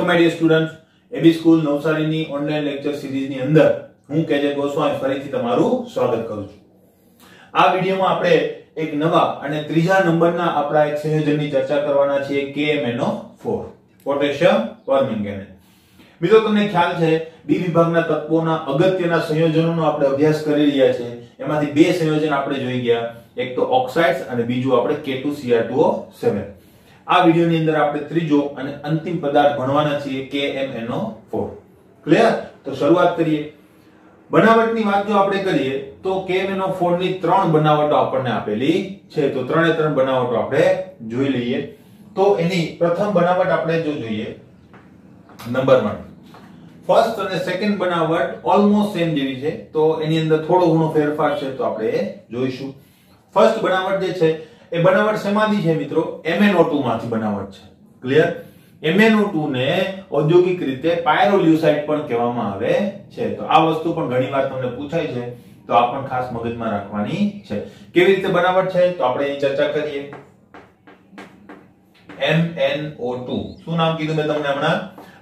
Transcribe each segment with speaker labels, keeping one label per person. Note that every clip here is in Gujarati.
Speaker 1: Welcome my dear students, AB school નવસારીની ઓનલાઈન લેક્ચર સિરીઝની અંદર હું કેજે ગોસ્વામી ફરીથી તમારું સ્વાગત કરું છું. આ વિડિયોમાં આપણે એક નવા અને ત્રીજા નંબરના આપણા એક સંયોજનની ચર્ચા કરવાના છીએ, KMnO4 પોટેશિયમ પરમેંગેનેટ. મિત્રો તમને ખ્યાલ છે બી વિભાગના તત્વોના અગત્યના સંયોજનોનો આપણે અભ્યાસ કરી રહ્યા છે. એમાંથી બે સંયોજન આપણે જોઈ ગયા, એક તો ઓક્સાઇડ્સ અને બીજું આપણે K2Cr2O7. આ વિડિયોની અંદર આપણે ત્રીજો અને અંતિમ પદાર્થ ભણવાના છીએ, KMnO4. ક્લિયર? તો શરૂઆત કરીએ. બનાવટની વાત જો આપણે કરીએ તો KMnO4 ની ત્રણ બનાવટો આપણને આપેલી છે. તો ત્રણે ત્રણ બનાવટો આપણે જોઈ લઈએ. તો એની પ્રથમ બનાવટ આપણે જો જોઈએ, નંબર 1, ફર્સ્ટ અને સેકન્ડ બનાવટ ઓલમોસ્ટ સેમ જેવી છે. તો એની અંદર થોડો ઘણો ફેરફાર છે, તો આપણે જોઈશું. ફર્સ્ટ બનાવટ જે છે એ બનાવટ શેમાંથી છે મિત્રો? MnO2 માંથી બનાવટ છે. ક્લિયર? MnO2 ને ઔદ્યોગિક રીતે પાયરોલ્યુસાઇડ પણ કહેવામાં આવે છે. તો આ વસ્તુ પણ ઘણીવાર તમને પૂછાય છે, તો આ પણ ખાસ મગજમાં રાખવાની છે. કેવી રીતે બનાવટ છે તો આપણે એની ચર્ચા કરીએ. MnO2 શું નામ કીધું મેં તમને હમણાં?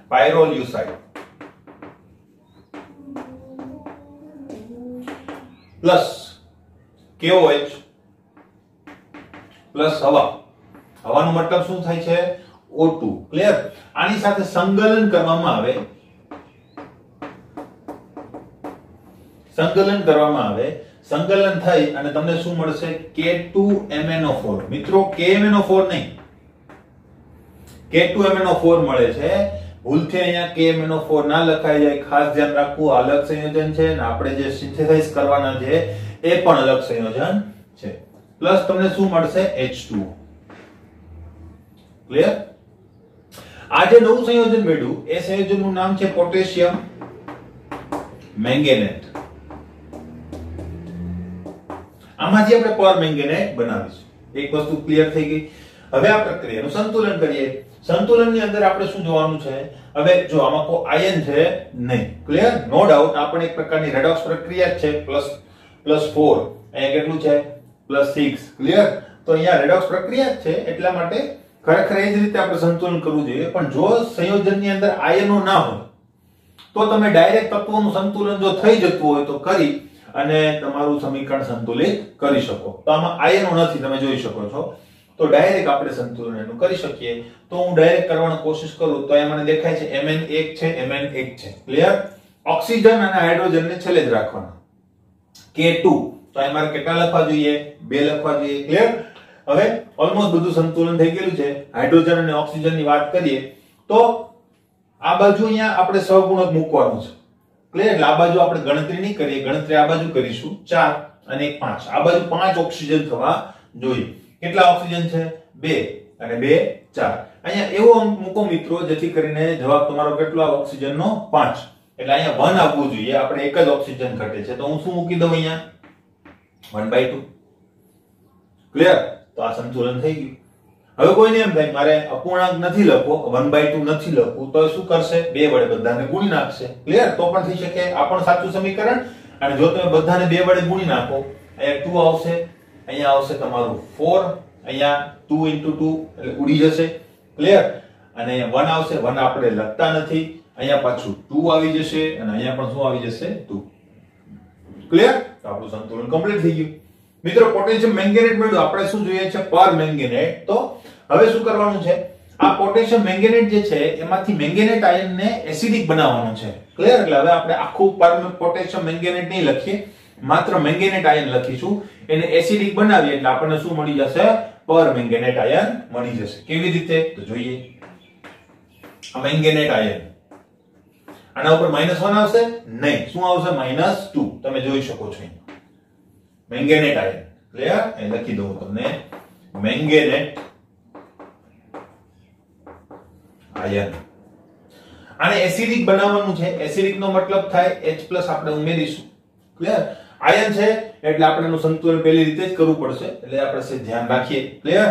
Speaker 1: પાયરોલ્યુસાઇડ પ્લસ KOH પ્લસ હવા. હવાનો મતલબ શું થાય છે? O2. ક્લિયર? આની સાથે સંકલન કરવામાં આવે, સંકલન થઈ અને તમને શું મળશે? K2MnO4. મિત્રો KMnO4 નહીં, K2MnO4 મળે છે. ભૂલથી અહીંયા KMnO4 ના લખાઈ જાય, ખાસ ધ્યાન રાખવું. આ અલગ સંયોજન છે અને આપણે જે સિન્થેસાઇઝ કરવાના છે એ પણ અલગ સંયોજન છે. પ્લસ તમને શું મળશે? H2O. ક્લિયર? આ જે નવું સંયોજન મળ્યું એ સંયોજનનું નામ છે પોટેશિયમ મેંગેનેટ. આમાંથી આપણે પરમેંગેનેટ બનાવીશું. એક વસ્તુ ક્લિયર થઈ ગઈ. હવે આ પ્રક્રિયાનું સંતુલન કરીએ. સંતુલનની અંદર આપણે શું જોવાનું છે? હવે જો આમાં કોઈ આયન છે નહીં. ક્લિયર? નો ડાઉટ આ પણ એક પ્રકારની રેડોક્સ પ્રક્રિયા જ છે. +4 અહીંયા કેટલું છે? +6. ક્લિયર? તો અહીંયા રેડોક્સ પ્રક્રિયા જ છે, એટલા માટે ખરેખર એ જ રીતે આપણે સંતુલન કરવું જોઈએ. પણ જો સંયોજનની અંદર આયનો ના હોય તો તમે ડાયરેક્ટ તત્વોનું સંતુલન જો થઈ જતું હોય તો કરી અને તમારું સમીકરણ સંતુલિત કરી શકો. તો આમાં આયનો નથી, તમે જોઈ શકો છો. તો ડાયરેક્ટ આપણે સંતુલન એનું કરી શકીએ. તો હું ડાયરેક્ટ કરવાની કોશિશ કરું તો અહીંયા મને દેખાય છે Mn1 છે, Mn1 છે. ક્લિયર? ઓક્સિજન અને હાઇડ્રોજનને છેલ્લે જ રાખવાના. K2 તો અહીં મારે કેટલા લખવા જોઈએ? 2 લખવા જોઈએ. ક્લિયર? હવે ઓલમોસ્ટ બધું સંતુલન થઈ ગયું છે. હાઇડ્રોજન અને ઓક્સિજનની વાત કરીએ તો આ બાજુ અહીંયા આપણે સહગુણક મૂકવાનું છે. ક્લિયર? એટલે આ બાજુ આપણે ગણતરી નહીં કરીએ, ગણતરી આ બાજુ કરીશું. 4 અને 1 5. આ બાજુ 5 ઓક્સિજન થવા જોઈએ. કેટલા ઓક્સિજન છે? 2 અને 2 4. અહીંયા એવો મૂકો મિત્રો જેથી કરીને જવાબ તમારો કેટલો આવે? ઓક્સિજનનો 5. એટલે અહીંયા 1 આવવું જોઈએ. આપણે એક જ ઓક્સિજન ઘટે છે, તો હું શું મૂકી દઉં અહીંયા? 1/2. ક્લિયર? તો આ સંતુલન થઈ ગયું. હવે કોઈને એમ થાય મારે અપૂર્ણાંક નથી લખવો, 1/2 નથી લખવું, તો શું કરશે? 2 વડે બધાને ગુણી નાખશે. ક્લિયર? તો પણ થઈ શકે. આ પણ સાચું સમીકરણ. અને જો તમે બધાને 2 વડે ગુણી નાખો, અહીંયા 2 આવશે, અહીંયા આવશે તમારું 4, અહીંયા 2 * 2 એટલે ઉડી જશે. ક્લિયર? અને અહીંયા 1 આવશે, 1 આપણે લખતા નથી. અહીંયા પાછું 2 આવી જશે અને અહીંયા પણ શું આવી જશે? 2. ક્લિયર? તો આપણું સંતુલન કમ્પ્લીટ થઈ ગયું. મિત્રો પોટેશિયમ મેંગેનેટ મળ્યું. આપણે શું જોઈએ છે? પરમેંગેનેટ. તો હવે શું કરવાનું છે? આ પોટેશિયમ મેંગેનેટ જે છે એમાંથી મેંગેનેટ આયનને એસિડિક બનાવવાનો છે. ક્લિયર? એટલે હવે આપણે આખું પોટેશિયમ મેંગેનેટ નહીં લખીએ, માત્ર મેંગેનેટ આયન લખીશું. એને એસિડિક બનાવીએ એટલે આપણને શું મળી જશે? પરમેંગેનેટ આયન મળી જશે. કેવી રીતે? તો જોઈએ. આ મેંગેનેટ આયન આના ઉપર -1 આવશે નહીં. શું આવશે? -2. તમે જોઈ શકો છો મેંગેનેટ આયન. ક્લિયર? એ લખી દઉં તમને, મેંગેનેટ આયન. આને એસિડિક બનાવવાનું છે. એસિડિક નો મતલબ થાય H+ આપણે ઉમેરીશું. ક્લિયર? આયન છે એટલે આપણે એનું સંતુલન પહેલી રીતે જ કરવું પડશે, એટલે આપણે ધ્યાન રાખીએ. ક્લિયર?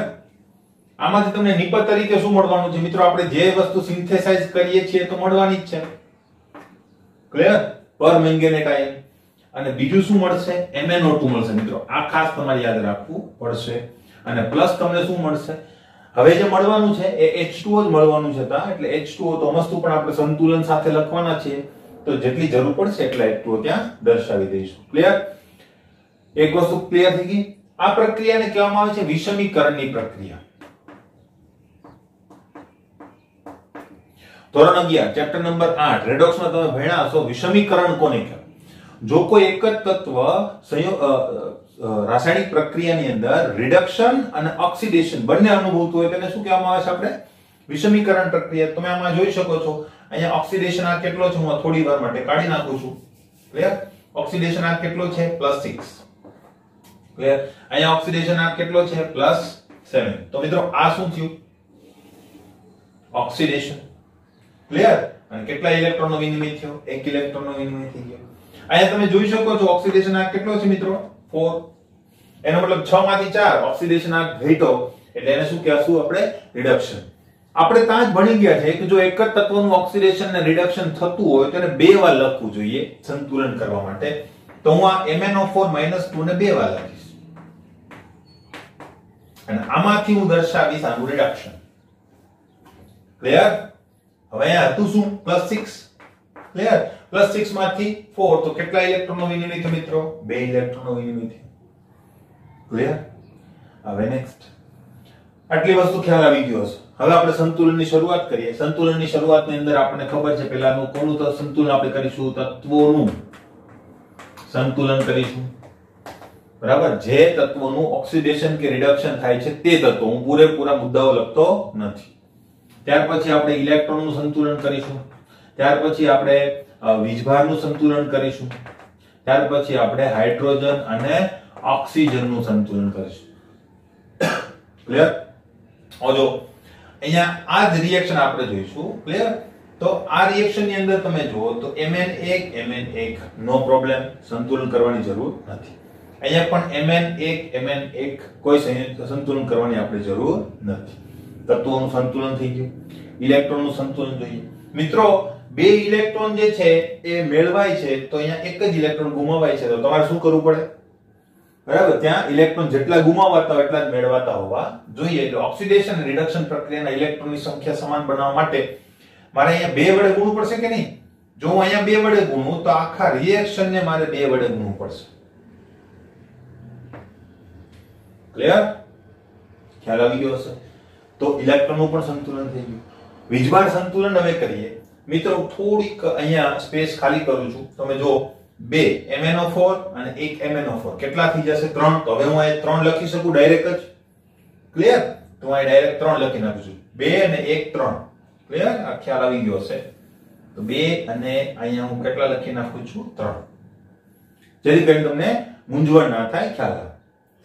Speaker 1: આમાંથી તમને નિપજ તરીકે શું મળવાનું છે મિત્રો? આપણે જે વસ્તુ સિન્થેસાઇઝ કરીએ છીએ તો મળવાની જ છે. ક્લિયર? Permanganate ion. અને બીજું શું મળશે? MnO2 મળશે મિત્રો. આ ખાસ તમારે યાદ રાખવું પડશે. અને પ્લસ તમને શું મળશે? હવે જે મળવાનું છે એ H2O જ મળવાનું છે તા, એટલે H2O તો વસ્તુ પણ આપણે સંતુલન સાથે લખવાના છે, તો જેટલી જરૂર પડશે એટલા H2O ત્યાં દર્શાવી દઈશું. ક્લિયર? એક વસ્તુ ક્લિયર થઈ ગઈ. આ પ્રક્રિયાને કહેવામાં આવે છે વિષમીકરણની પ્રક્રિયા. ધોરણ 11 ચેપ્ટર નંબર 8 રેડોક્સમાં તમે ભણ્યા હશો વિષમીકરણ કોને કહેવાય. જો કોઈ એક જ તત્વ રાસાયણિક પ્રક્રિયાની અંદર રિડક્શન અને ઓક્સિડેશન બંને અનુભવતું હોય તેને શું કહેવામાં આવે છે આપણે? વિષમીકરણ પ્રક્રિયા. તમે આમાં જોઈ શકો છો અહીંયા ઓક્સિડેશન આ કેટલો છે, હું થોડી વાર માટે કાઢી નાખું છું. ક્લિયર? ઓક્સિડેશન આ કેટલો છે? +6. ક્લિયર? અહીંયા ઓક્સિડેશન આ કેટલો છે? +7. તો મિત્રો આ શું થયું? ઓક્સિડેશન. ક્લિયર? અને કેટલા ઇલેક્ટ્રોનનો વિનિમય થયો? 1 ઇલેક્ટ્રોનનો વિનિમય થઈ ગયો. અહીંયા તમે જોઈ શકો છો ઓક્સિડેશન આ કેટલો છે મિત્રો? 4. એનો મતલબ 6 માંથી 4 ઓક્સિડેશન આ ઘટ્યો, એટલે એને શું કહેશું આપણે? રિડક્શન. આપણે ત્યાં જ ભણી ગયા છે કે જો એક જ તત્વનું ઓક્સિડેશન ને રિડક્શન થતું હોય તો એને બે વાર લખવું જોઈએ સંતુલન કરવા માટે. તો હું આ MnO4 -2 ને બે વાર લખીશ, અને આમાંથી હું દર્શાવીશ આનું રિડક્શન. ક્લિયર? હવે અહીંયા હતું શું? +6. ક્લિયર? +6 માંથી 4 તો કેટલા ઇલેક્ટ્રોનનો વિનિમય થયો મિત્રો? 2 ઇલેક્ટ્રોનનો વિનિમય થયો. ક્લિયર? હવે નેક્સ્ટ આટલી વસ્તુ ખ્યાલ આવી ગયો હશે. હવે આપણે સંતુલનની શરૂઆત કરીએ. સંતુલનની શરૂઆતની અંદર આપણને ખબર છે પહેલાનું કોનું સંતુલન આપણે કરીશું? તત્વોનું સંતુલન કરીશું. બરાબર? જે તત્વોનું ઓક્સિડેશન કે રિડક્શન થાય છે તે તત્વો. હું પૂરેપૂરા મુદ્દાઓ લખતો નથી. ત્યાર પછી આપણે ઇલેક્ટ્રોનનું સંતુલન કરીશું. ત્યાર પછી આપણે વીજભારનું સંતુલન કરીશું. ત્યાર પછી આપણે હાઇડ્રોજન અને ઓક્સિજનનું સંતુલન કરીશું. ક્લિયર? ઓજો અહીંયા આ જ રિએક્શન આપણે જોઈશું. ક્લિયર? તો આ રિએક્શન ની અંદર તમે જુઓ તો Mn1 નો પ્રોબ્લેમ, સંતુલન કરવાની જરૂર નથી. અહીંયા પણ Mn1 કોઈ સંતુલન કરવાની આપણે જરૂર નથી. તત્વોનું સંતુલન થઈ ગયું. ઇલેક્ટ્રોનનું સંતુલન જોઈએ. મિત્રો બે ઇલેક્ટ્રોન જે છે એ મેળવાય છે તો અહીંયા એક જ ઇલેક્ટ્રોન ગુમાવાય છે, તો તમારે શું કરવું પડે? બરાબર? ત્યાં ઇલેક્ટ્રોન જેટલા ગુમાવાતા હોય એટલા જ મેળવાતા હોવા જોઈએ. એટલે ઓક્સિડેશન અને રિડક્શન પ્રક્રિયાના ઇલેક્ટ્રોનની સંખ્યા સમાન બનાવવા માટે મારે અહીંયા 2 વડે ગુણવું પડશે કે નહીં? જો હું અહીંયા 2 વડે ગુણું તો આખા રિએક્શનને મારે 2 વડે ગુણવું પડશે. ક્લિયર? ખ્યાલ આવી ગયો હશે. તો ઇલેક્ટ્રોનનું પણ સંતુલન થઈ ગયું. વીજભાર સંતુલન હવે કરીએ. મિત્રો થોડીક અહીંયા સ્પેસ ખાલી કરું છું. તમે જો 2 MnO4 અને 1 MnO4 કેટલા થઈ જશે? 3. તો હવે હું અહીં 3 લખી શકું ડાયરેક્ટ જ. ક્લિયર? તો હું અહીં ડાયરેક્ટ 3 લખી નાખું છું. 2 અને 1 3. ક્લિયર? આ ખ્યાલ આવી ગયો હશે. તો 2 અને અહીંયા હું કેટલા લખી નાખું છું? 3. જેથી કરીને તમને મૂંઝવણ ના થાય, ખ્યાલ આવે.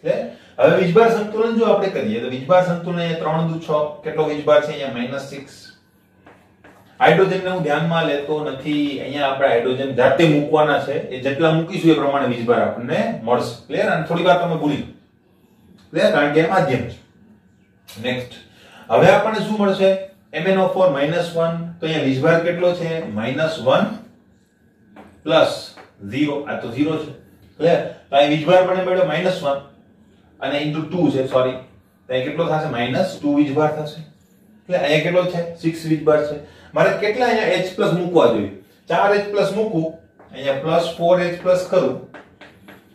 Speaker 1: ક્લિયર? હવે વીજભાર સંતુલન જો આપણે કરીએ તો વીજભાર સંતુલન અહીંયા 3 દુ 6 કેટલો વીજભાર છે? અહીંયા -6. હાઇડ્રોજનને હું ધ્યાનમાં લેતો નથી. અહીંયા આપણે હાઇડ્રોજન જાતે મૂકવાના છે. એ જેટલા મૂકીશું એ પ્રમાણે વીજભાર આપણને મળશે. ક્લિયર? અને થોડી વાર તમે ભૂલી. ક્લિયર? કારણ કે એ માધ્યમ છે. નેક્સ્ટ હવે આપણને શું મળશે? MnO4 -1. તો અહીંયા વીજભાર કેટલો છે? -1 +0. આ તો 0 છે. ક્લિયર? તો અહીં વીજભાર પણ મળ્યો -1 અને * 2 છે. સોરી, તો અહીં કેટલો થશે? -2 વીજભાર થશે. એટલે અહીંયા કેટલો છે? 6 વીજભાર છે. મારે કેટલા અહીંયા H+ મૂકવા જોઈએ? 4H+ મૂકું. અહીંયા +4H+ કરું.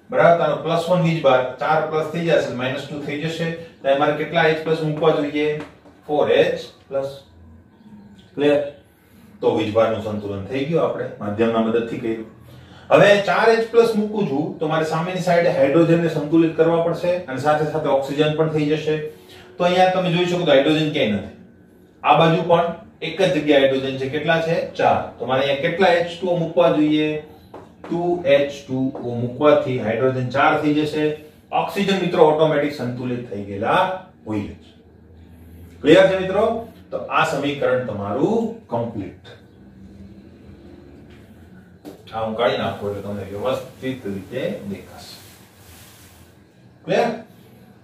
Speaker 1: બરાબર? તારો +1 વીજભાર 4 થઈ જશે, -2 થઈ જશે. તો મારે કેટલા H+ મૂકવા જોઈએ? 4H+. ક્લિયર? તો વીજભારનું સંતુલન થઈ ગયું. આપણે માધ્યમના મદદથી કર્યું. હવે 4H+ મૂકું છું તો મારે સામેની સાઈડે હાઇડ્રોજનને સંતુલિત કરવા પડશે અને સાથે સાથે ઓક્સિજન પણ થઈ જશે. તો અહીંયા તમે જોઈ શકો તો હાઇડ્રોજન ક્યાંય નથી. આ બાજુ પણ એક જ જગ્યાએ હાઇડ્રોજન છે. કેટલા છે? 4. તો મારે અહીંયા કેટલા H2O મૂકવા જોઈએ? 2H2O મૂકવાથી હાઇડ્રોજન 4 થઈ જશે. ઓક્સિજન મિત્રો ઓટોમેટિક સંતુલિત થઈ ગયેલા હોય છે. ક્લિયર છે મિત્રો? તો આ સમીકરણ તમારું કમ્પ્લીટ. આ હું કાઢી નાખું એટલે તમને વ્યવસ્થિત રીતે દેખાશે. ક્લિયર?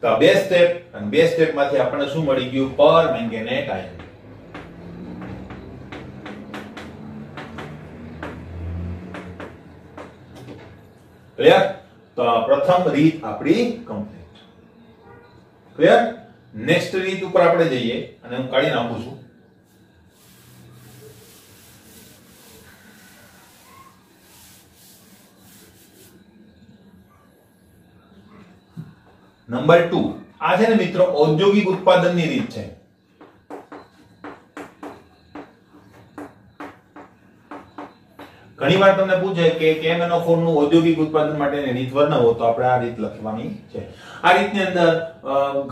Speaker 1: તો આ બે સ્ટેપ અને બે સ્ટેપમાંથી આપણને શું મળી ગયું? Permanganate ion. ક્લિયર? તો પ્રથમ રીત આપણી કમ્પ્લીટ. ક્લિયર? નેક્સ્ટ રીત ઉપર આપણે જઈએ અને હું કાઢી નાખું છું. નંબર 2 આ છે ને મિત્રો ઔદ્યોગિક ઉત્પાદનની રીત છે. ઘણીવાર તમને પૂછે કે KMnO4 નું ઔદ્યોગિક ઉત્પાદન માટેની રીત વર્ણવો, તો આપણે આ રીત લખવાની છે. આ રીતની અંદર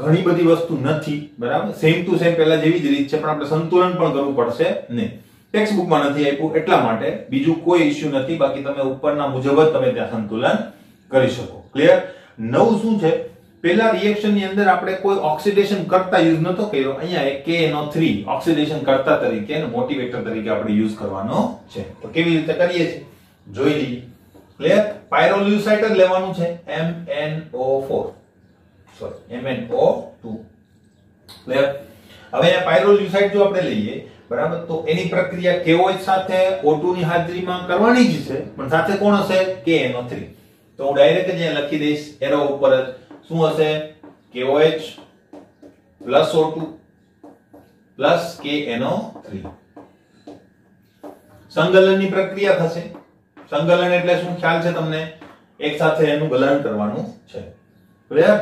Speaker 1: ઘણી બધી વસ્તુ નથી, બરાબર, સેમ ટુ સેમ પહેલા જેવી જ રીત છે, પણ આપણે સંતુલન પણ કરવું પડશે નહીં. ટેક્સ્ટ બુકમાં નથી આપ્યું એટલા માટે, બીજું કોઈ ઇશ્યુ નથી. બાકી તમે ઉપરના મુજબ જ તમે ત્યાં સંતુલન કરી શકો. ક્લિયર? નવું શું છે, પહેલા રિએક્શન ની અંદર આપણે કોઈ ઓક્સિડેશન કરતા યુઝ નતો કર્યો. અહીંયા એક KNO3 ઓક્સિડેશન કરતા તરીકે અને મોટિવેટર તરીકે આપણે યુઝ કરવાનો છે. તો કેવી રીતે કરીએ છીએ જોઈ લઈએ. ક્લિયર? પાયરોલ્યુસાઇડ જ લેવાનું છે, MnO4 સોરી MnO2. ક્લિયર? હવે આ પાયરોલ્યુસાઇડ જો આપણે લઈએ, બરાબર, તો એની પ્રક્રિયા KOH સાથે O2 ની હાજરીમાં કરવાની જ છે, પણ સાથે કોણ હશે? KNO3. તો હું ડાયરેક્ટ જ અહીંયા લખી દઈશ એરો ઉપર જ. શું હશે? KOH plus O2 plus KNO3. સંગલનની પ્રક્રિયા થશે. સંગલન એટલે શું ખ્યાલ છે તમને? એક સાથે એનું ગલન કરવાનું છે. ક્લિયર?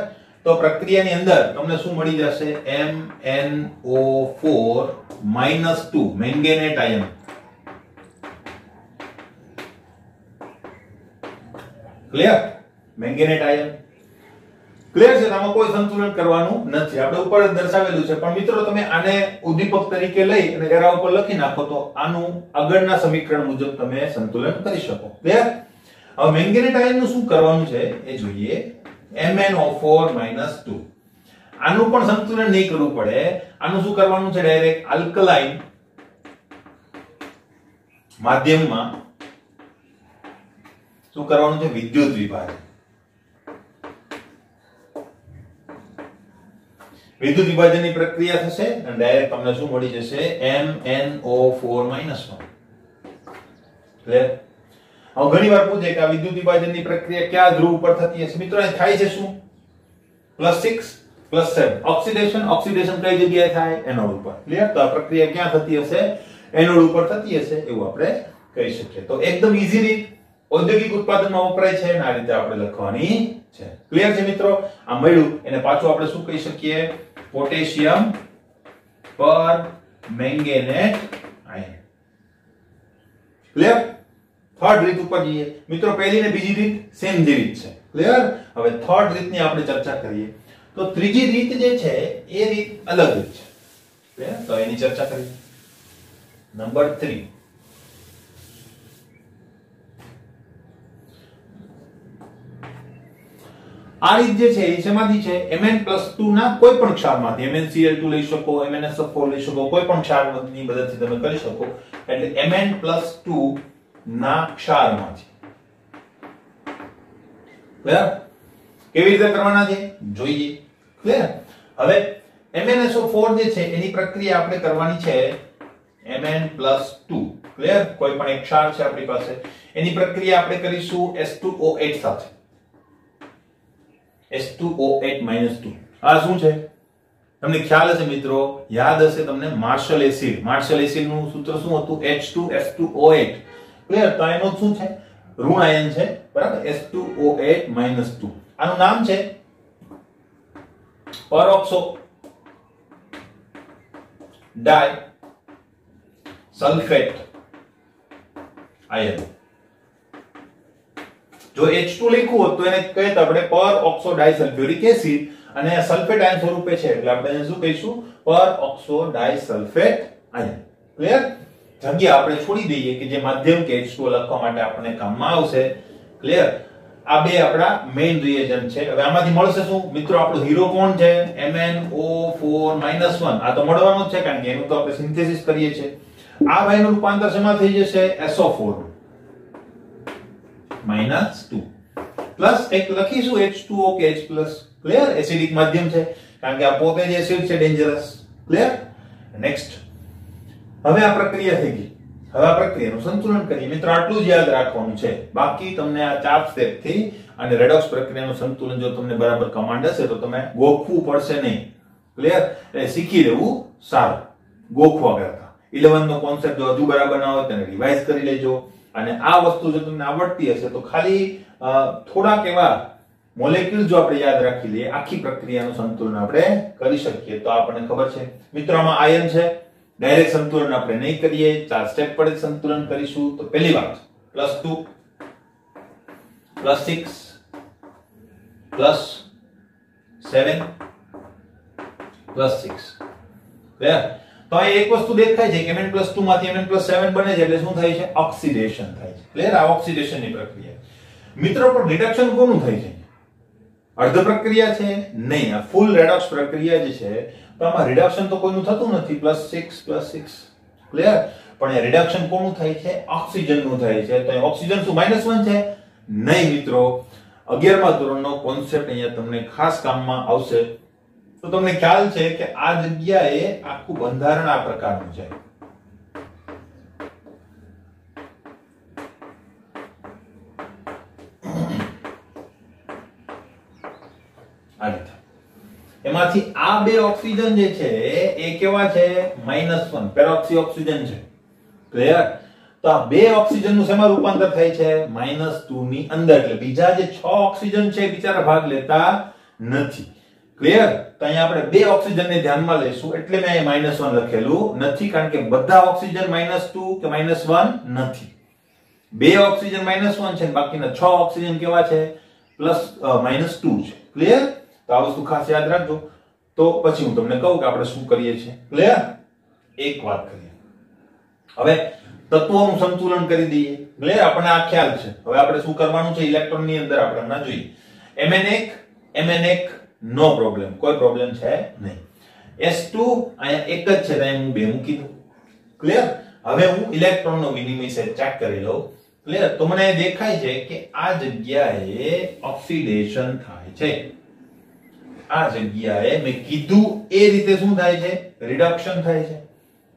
Speaker 1: તો પ્રક્રિયાની અંદર તમને શું મળી જશે? MnO4 -2 manganate ion. Clear? Manganate ion. Clear છે? આમાં કોઈ સંતુલન કરવાનું નથી, આપણે ઉપર જ દર્શાવેલું છે. પણ મિત્રો તમે આને ઉદ્દીપક તરીકે લઈ અને એરા ઉપર લખી નાખો તો આનું આગળના સમીકરણ મુજબ તમે સંતુલન કરી શકો. ક્લિયર? હવે મેંગેનેટ આયનનું શું કરવાનું છે એ જોઈએ. MnO4 -2. આનું પણ સંતુલન નહીં કરવું પડે. આનું શું કરવાનું છે? ડાયરેક્ટ આલ્કલાઇન માધ્યમમાં શું કરવાનું છે? વિદ્યુત વિભાજન. વિદ્યુત વિભાજનની પ્રક્રિયા થશે અને ડાયરેક્ટ તમને શું મળી જશે? MnO4 -1. ક્લિયર? હવે ઘણીવાર પૂછે કે આ વિદ્યુત વિભાજનની પ્રક્રિયા કયા ધ્રુવ ઉપર થતી હશે? મિત્રો અહીં થાય છે શું? +6 +7. ઓક્સિડેશન કઈ જગ્યાએ થાય? એનોડ ઉપર. ક્લિયર? તો આ પ્રક્રિયા ક્યાં થતી હશે? એનોડ ઉપર થતી હશે એવું આપણે કહી શકીએ. તો એકદમ ઈઝી રીત ઔદ્યોગિક ઉત્પાદનમાં વપરાય છે અને આ રીતે આપણે લખવાની છે. ક્લિયર છે મિત્રો? આ મળ્યું એને પાછું આપણે શું કહી શકીએ? પોટેશિયમ પર મેંગેનેટ આયન. ક્લિયર? થર્ડ રીત ઉપર જઈએ મિત્રો. પહેલી ને બીજી રીત સેમ જેવી જ છે. ક્લિયર? હવે થર્ડ રીતની આપણે ચર્ચા કરીએ. તો ત્રીજી રીત જે છે એ રીત અલગ જ છે. ક્લિયર? તો એની ચર્ચા કરીએ. નંબર 3. આ રીત જે છે એ શેમાંથી છે? Mn+2 ના કોઈ પણ ક્ષારમાંથી. MnCl2 લઈ શકો, MnSO4 લઈ શકો, કોઈ પણ ક્ષારની મદદથી તમે કરી શકો. એટલે Mn+2 ના ક્ષારમાંથી. ક્લિયર? કેવી રીતે કરવાના છે જોઈએ. ક્લિયર? હવે MnSO4 જે છે એની પ્રક્રિયા આપણે કરવાની છે Mn+2. ક્લિયર? કોઈ પણ એક ક્ષાર છે આપણી પાસે, એની પ્રક્રિયા આપણે કરીશું S2O8 સાથે. S2O8 -2. આ શું છે? તમને ખ્યાલ હશે મિત્રો, યાદ હશે તમને માર્શલ એસિડ. માર્શલ એસિડ નું સૂત્ર શું હતું? H2S2O8. ક્લિયર? તો એનો શું છે? ઋણ આયન છે, બરાબર, S2O8 -2. આનું નામ છે પેરોક્સો ડાય સલ્ફેટ આયન. જો H2 લખ્યું હોત તો એને કહેતા આપણે પેરોક્સો ડાયસલ્ફ્યુરિક એસિડ, અને સલ્ફેટ આયન સ્વરૂપે છે એટલે આપણે એને શું કહીશું? પેરોક્સો ડાયસલ્ફેટ આયન. ક્લિયર? જગ્યા આપણે છોડી દઈએ કે જે માધ્યમ કે H2O લખવા માટે આપણને કામમાં આવશે. ક્લિયર? આ બે આપડા મેઈન રિએજન્ટ છે. હવે આમાંથી મળશે શું મિત્રો? આપણો હીરો કોણ છે? MnO4 -1. આ તો મળવાનો જ છે કારણ કે એનું તો આપણે સિન્થેસિસ કરીએ છીએ. આ ભાઈનું રૂપાંતર શેમાં થઈ જશે? SO4 -2 પ્લસ એક લખીશું H2O કે H+. ક્લિયર? એસિડિક માધ્યમ છે કારણ કે આ પોતે જ એસિડ છે, ડેન્જરસ. ક્લિયર? નેક્સ્ટ. હવે આ પ્રક્રિયા થઈ ગઈ. હવે આ પ્રક્રિયાનું સંતુલન કરીએ. મિત્રો આટલું જ યાદ રાખવાનું છે. બાકી તમને આ 4 સ્ટેપ થી અને રેડોક્સ પ્રક્રિયાનું સંતુલન જો તમને બરાબર કમાન્ડ હશે તો તમે ગોખવું પડશે નહીં. ક્લિયર? એટલે શીખી લેવું સારું ગોખવા કરતા. 11 નો કોન્સેપ્ટ જો હજુ બરાબર ના હોય તેને રિવાઇઝ કરી લેજો. અને આ વસ્તુ જો તમને આવડતી હશે તો ખાલી થોડાક એવા મોલેક્યુલ જો આપણે યાદ રાખી લઈએ આખી પ્રક્રિયાનું સંતુલન આપણે કરી શકીએ તો આપણને ખબર છે મિત્રો આમાં આયન છે. ડાયરેક્ટ સંતુલન આપણે નહીં કરીએ, 4 સ્ટેપ પર સંતુલન કરીશું. તો પહેલી વાત +2 +6 +7 +6 ક્લિયર? તો આ એક વસ્તુ દેખાય છે કે Mn+2 માંથી Mn+7 બને છે એટલે શું થાય છે? ઓક્સિડેશન થાય છે. ક્લિયર? આ ઓક્સિડેશનની પ્રક્રિયા. મિત્રો પણ રિડક્શન કોનું થાય છે? અર્ધ પ્રક્રિયા છે? નહીં, આ ફૂલ રેડોક્સ પ્રક્રિયા જે છે તો આમાં રિડક્શન તો કોઈનું થતું નથી. +6 +6 ક્લિયર? પણ આ રિડક્શન કોનું થાય છે? ઓક્સિજનનું થાય છે. તો ઓક્સિજન શું -1 છે? નહીં મિત્રો, 11મા ધોરણનો કોન્સેપ્ટ અહીંયા તમને ખાસ કામમાં આવશે. તો તમને ખ્યાલ છે કે આ જગ્યાએ આખું બંધારણ આ પ્રકારનું છે. એમાંથી આ બે ઓક્સિજન જે છે એ કેવા છે? -1 પેરોક્સી ઓક્સિજન છે. ક્લિયર? તો આ બે ઓક્સિજન નું શેમાં રૂપાંતર થાય છે? -2 ની અંદર. એટલે બીજા જે 6 ઓક્સિજન છે બિચારા ભાગ લેતા નથી. ક્લિયર? તો અહીંયા આપણે બે ઓક્સિજનને ધ્યાનમાં લઈશું એટલે મેં અહીં -1 લખેલું નથી કારણ કે બધા ઓક્સિજન -2 કે -1 નથી. બે ઓક્સિજન -1 છે બાકીના 6 ઓક્સિજન કેવા છે? -2 છે. ક્લિયર? તો આ વસ્તુ ખાસ યાદ રાખજો. તો પછી હું તમને કહું કે આપણે શું કરીએ છીએ. ક્લિયર? એક વાત કરીએ. હવે તત્વોનું સંતુલન કરી દઈએ. ક્લિયર? આપણને આ ખ્યાલ છે. હવે આપણે શું કરવાનું છે ઇલેક્ટ્રોન ની અંદર આપણે હમણાં જોઈએ. Mn1 નો પ્રોબ્લેમ, કોઈ પ્રોબ્લેમ છે નહીં. S2 અહીંયા એક જ છે તો હું 2 મૂકી દઉં. ક્લિયર? હવે હું ઇલેક્ટ્રોનનો વિનિમય સેટ ચેક કરી લઉં. ક્લિયર? તો મને દેખાય છે કે આ જગ્યાએ ઓક્સિડેશન થાય છે. આ જગ્યાએ મેં કીધું એ રીતે શું થાય છે? રિડક્શન થાય છે.